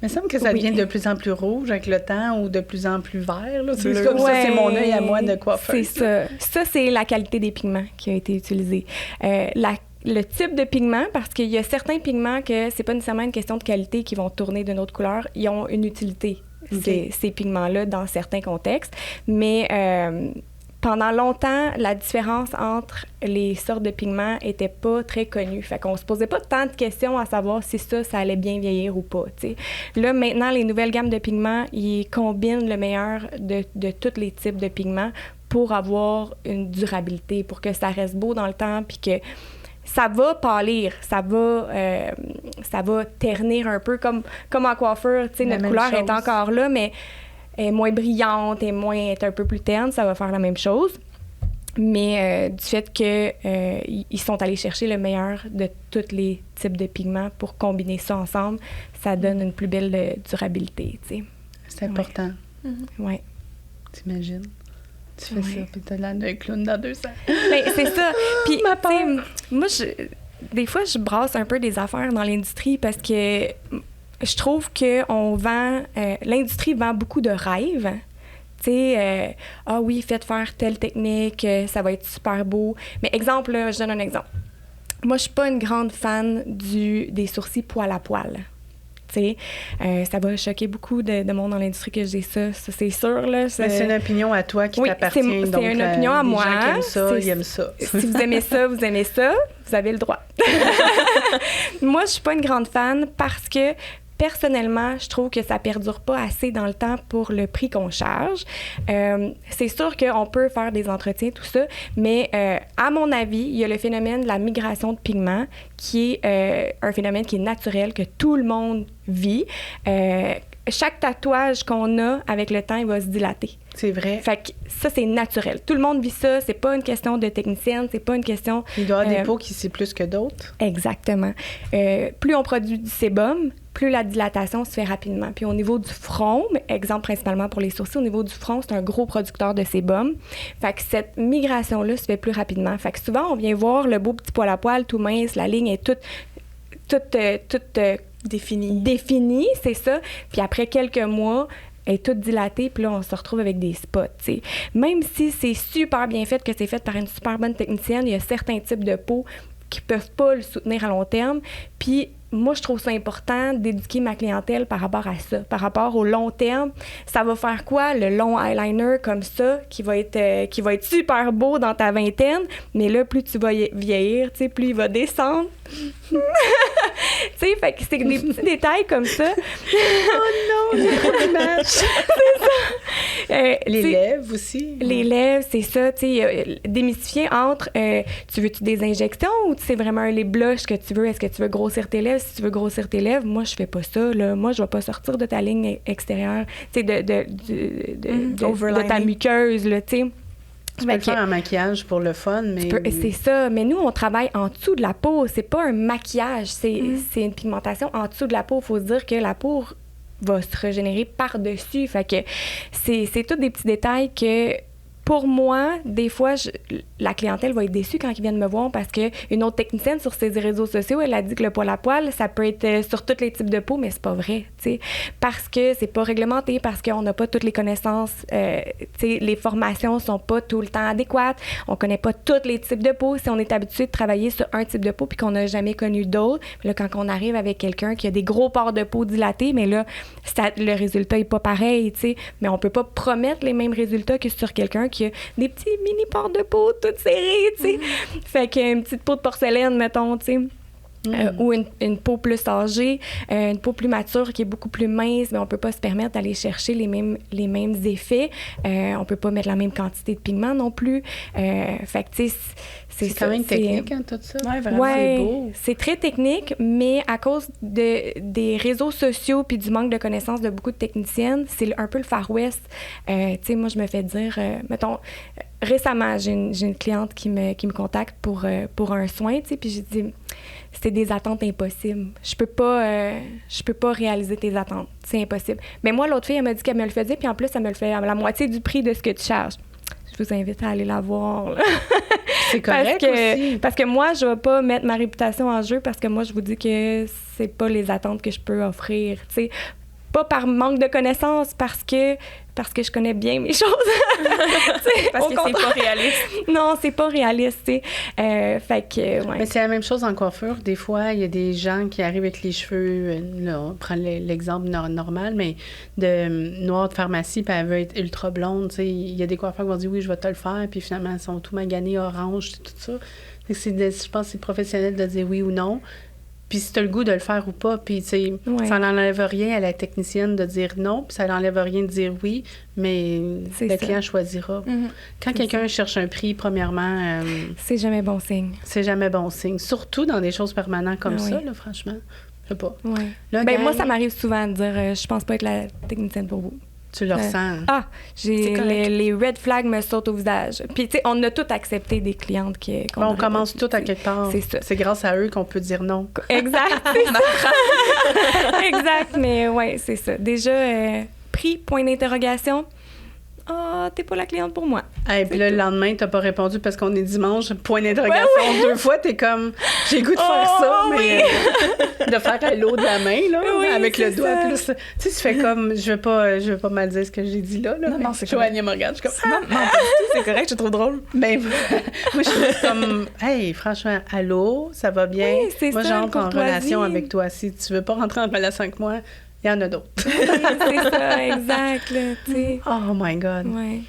Il me semble que ça devient de plus en plus rouge avec le temps ou de plus en plus vert. Là. C'est comme ça, c'est mon œil à moi de coiffeur. C'est ça. Ça, c'est la qualité des pigments qui a été utilisée. Le type de pigment, parce qu'il y a certains pigments que c'est pas nécessairement une question de qualité qui vont tourner d'une autre couleur, ils ont une utilité. Ces pigments-là dans certains contextes. Mais pendant longtemps, la différence entre les sortes de pigments était pas très connue. Fait qu'on se posait pas tant de questions à savoir si ça allait bien vieillir ou pas, t'sais. Là, maintenant, les nouvelles gammes de pigments, ils combinent le meilleur de tous les types de pigments pour avoir une durabilité, pour que ça reste beau dans le temps, puis que ça va pâlir, ça va ternir un peu comme en coiffure, tu sais, notre couleur est encore là, mais est moins brillante, est un peu plus terne, ça va faire la même chose. Mais du fait qu'ils sont allés chercher le meilleur de tous les types de pigments pour combiner ça ensemble, ça donne une plus belle durabilité, tu sais. C'est important. Oui. T'imagines? Tu fais ça, puis t'as l'air d'un clown dans 200. Mais c'est ça. Puis, tu sais, moi, des fois, je brasse un peu des affaires dans l'industrie parce que je trouve que l'industrie vend beaucoup de rêves. Tu sais, ah oui, faites faire telle technique, ça va être super beau. Mais exemple, là, je donne un exemple. Moi, je suis pas une grande fan des sourcils poil à poil. Tu sais, ça va choquer beaucoup de monde dans l'industrie que j'ai ça c'est sûr. Là, c'est une opinion à toi qui t'appartient. C'est une opinion à moi. Les gens qui aiment ça, ils aiment ça. Si vous aimez ça, vous aimez ça, vous avez le droit. Moi, je suis pas une grande fan parce que personnellement, je trouve que ça perdure pas assez dans le temps pour le prix qu'on charge. C'est sûr qu'on peut faire des entretiens, tout ça, mais à mon avis, il y a le phénomène de la migration de pigments qui est un phénomène qui est naturel, que tout le monde vit. Chaque tatouage qu'on a, avec le temps, il va se dilater. C'est vrai. Fait que ça, c'est naturel. Tout le monde vit ça. C'est pas une question de technicienne, c'est pas une question... Il doit y avoir des peaux qui c'est plus que d'autres. Exactement. Plus on produit du sébum, plus la dilatation se fait rapidement. Puis au niveau du front, exemple principalement pour les sourcils, au niveau du front, c'est un gros producteur de sébum. Fait que cette migration-là se fait plus rapidement. Fait que souvent, on vient voir le beau petit poil à poil tout mince, la ligne est toute définie, c'est ça. Puis après quelques mois, elle est toute dilatée, puis là, on se retrouve avec des spots, tu sais. Même si c'est super bien fait, que c'est fait par une super bonne technicienne, il y a certains types de peau qui peuvent pas le soutenir à long terme. Puis moi, je trouve ça important d'éduquer ma clientèle par rapport à ça. Par rapport au long terme, ça va faire quoi, le long eyeliner comme ça, qui va être super beau dans ta vingtaine, mais là, plus tu vas vieillir, tu sais, plus il va descendre. Tu sais, fait que c'est des petits détails comme ça. Oh non, j'ai trop d'image. C'est ça. Les lèvres aussi. Les lèvres, c'est ça, tu sais, démystifier entre tu veux-tu des injections ou c'est vraiment un lip blush que tu veux? Est-ce que tu veux grossir tes lèvres? Si tu veux grossir tes lèvres, moi, je fais pas ça, là. Moi, je vais pas sortir de ta ligne extérieure, tu sais, de ta muqueuse, là, tu sais. Tu peux le faire en maquillage pour le fun, mais... C'est ça. Mais nous, on travaille en dessous de la peau. C'est pas un maquillage. C'est une pigmentation en dessous de la peau. Il faut se dire que la peau va se régénérer par-dessus. Fait que c'est tous des petits détails que... Pour moi, des fois, la clientèle va être déçue quand ils viennent me voir parce qu'une autre technicienne sur ses réseaux sociaux, elle a dit que le poil à poil, ça peut être sur tous les types de peau, mais c'est pas vrai, tu sais. Parce que c'est pas réglementé, parce qu'on n'a pas toutes les connaissances, tu sais, les formations sont pas tout le temps adéquates, on connaît pas tous les types de peau. Si on est habitué de travailler sur un type de peau puis qu'on n'a jamais connu d'autres, là, quand on arrive avec quelqu'un qui a des gros pores de peau dilatés, mais là, le résultat est pas pareil, tu sais. Mais on peut pas promettre les mêmes résultats que sur quelqu'un qui a des petits mini pores de peau toutes serrées, tu sais. Fait qu'une petite peau de porcelaine, mettons, tu sais. Ou une peau plus âgée, une peau plus mature qui est beaucoup plus mince, mais on peut pas se permettre d'aller chercher les mêmes effets. On peut pas mettre la même quantité de pigments non plus. Fait que, tu sais, c'est quand même technique, hein, tout ça. Ouais, vraiment, c'est beau. C'est très technique, mais à cause des réseaux sociaux puis du manque de connaissances de beaucoup de techniciennes, c'est un peu le Far West. Tu sais, moi, je me fais dire, mettons, récemment, j'ai une cliente qui me contacte pour un soin, tu sais, puis j'ai dit... C'était des attentes impossibles. Je peux pas réaliser tes attentes. C'est impossible. Mais moi, l'autre fille, elle m'a dit qu'elle me le faisait, puis en plus, elle me le fait à la moitié du prix de ce que tu charges. Je vous invite à aller la voir. Là. C'est correct aussi. Parce que moi, je vais pas mettre ma réputation en jeu parce que moi, je vous dis que c'est pas les attentes que je peux offrir. T'sais. Pas par manque de connaissances, parce que je connais bien mes choses. Parce que c'est pas réaliste. Non, c'est pas réaliste, tu sais. Fait que, ouais. Mais c'est la même chose en coiffure. Des fois, il y a des gens qui arrivent avec les cheveux, là, on prend l'exemple normal, mais de noire de pharmacie, puis elle veut être ultra blonde, tu sais. Il y a des coiffeurs qui vont dire « oui, je vais te le faire », puis finalement, ils sont tout maganés, orange, tout ça. Je pense que c'est professionnel de dire oui ou non. Puis si tu as le goût de le faire ou pas, puis tu sais, ça n'enlève rien à la technicienne de dire non, puis ça n'enlève rien de dire oui, mais le client choisira. Quand quelqu'un cherche un prix, premièrement... c'est jamais bon signe. C'est jamais bon signe. Surtout dans des choses permanentes comme ça, là, franchement. Je sais pas. Ouais. Là, moi, ça m'arrive souvent de dire je pense pas être la technicienne pour vous. Tu le ressens. Ah, les red flags me sautent au visage. Puis, tu sais, on a tout accepté des clientes on commence tout à quelque part. C'est ça. C'est grâce à eux qu'on peut dire non. Exact. Exact, mais ouais, c'est ça. Déjà, prix, point d'interrogation. Ah, t'es pas la cliente pour moi. Et puis là, le lendemain, t'as pas répondu parce qu'on est dimanche, point d'interrogation. Ouais. 2 fois, t'es comme, j'ai le goût de faire ça, mais de faire allô de la main, là, avec le doigt. Plus, tu sais, tu fais comme, je veux pas mal dire ce que j'ai dit là. Non, c'est Joanie me regarde, je suis comme, non, c'est correct, c'est trop drôle. Ben, moi, je suis comme, hey, franchement, allô, ça va bien? Oui, moi, j'entre en relation avec toi. Si tu veux pas rentrer en relation avec moi, il y en a d'autres. Oui, c'est ça, exact, là, tu sais. Oh my God. Ouais.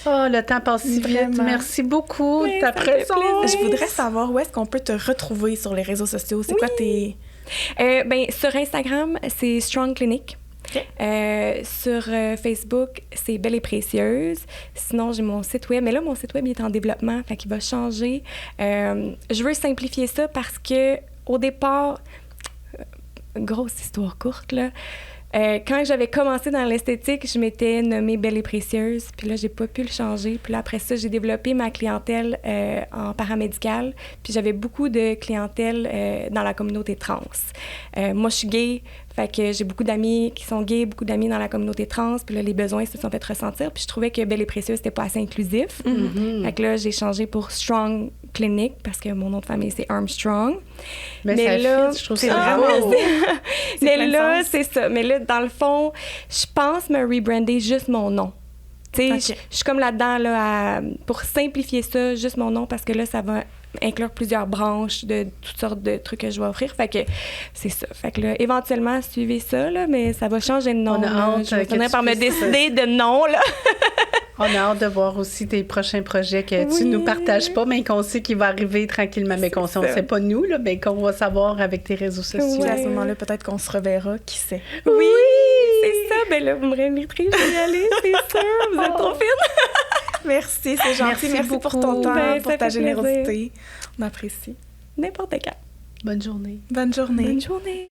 Oh, le temps passe si vite. Merci beaucoup de ta présence. Je voudrais savoir où est-ce qu'on peut te retrouver sur les réseaux sociaux. C'est quoi tes... Ben, sur Instagram, c'est Strong Clinic. Okay. Sur Facebook, c'est Belle et Précieuse. Sinon, j'ai mon site web. Mais là, mon site web il est en développement, fait qu'il va changer. Je veux simplifier ça parce que au départ... grosse histoire courte, là. Quand j'avais commencé dans l'esthétique, je m'étais nommée Belle et Précieuse, puis là, j'ai pas pu le changer. Puis là, après ça, j'ai développé ma clientèle en paramédical, puis j'avais beaucoup de clientèle dans la communauté trans. Moi, je suis gay, fait que j'ai beaucoup d'amis qui sont gays, beaucoup d'amis dans la communauté trans, puis là, les besoins se sont fait ressentir, puis je trouvais que Belle et Précieuse, c'était pas assez inclusif. Mm-hmm. Fait que là, j'ai changé pour Strong Clinic, parce que mon nom de famille, c'est Armstrong. Mais ça là, fit, je trouve ça vraiment... Mais là, c'est ça. Mais là, dans le fond, je pense me rebrander juste mon nom. Tu sais, je suis comme là-dedans, là, pour simplifier ça, juste mon nom, parce que là, ça va inclure plusieurs branches de toutes sortes de trucs que je vais offrir. Fait que c'est ça. Fait que là, éventuellement, suivez ça, là, mais ça va changer de nom. On a hâte je vais finir par me décider de nom, là. On a hâte de voir aussi tes prochains projets que tu nous partages pas, mais qu'on sait qu'il va arriver tranquillement, mais qu'on ne sait pas nous, là, mais qu'on va savoir avec tes réseaux sociaux. Oui. À ce moment-là, peut-être qu'on se reverra, qui sait. Oui, c'est ça. Ben là, vous me réinviterez, je vais y aller, c'est sûr. Vous êtes trop fine. Merci, c'est gentil. Merci pour ton temps, pour ta générosité. Plaisir. On apprécie. N'importe quand. Bonne journée. Bonne journée. Bonne journée.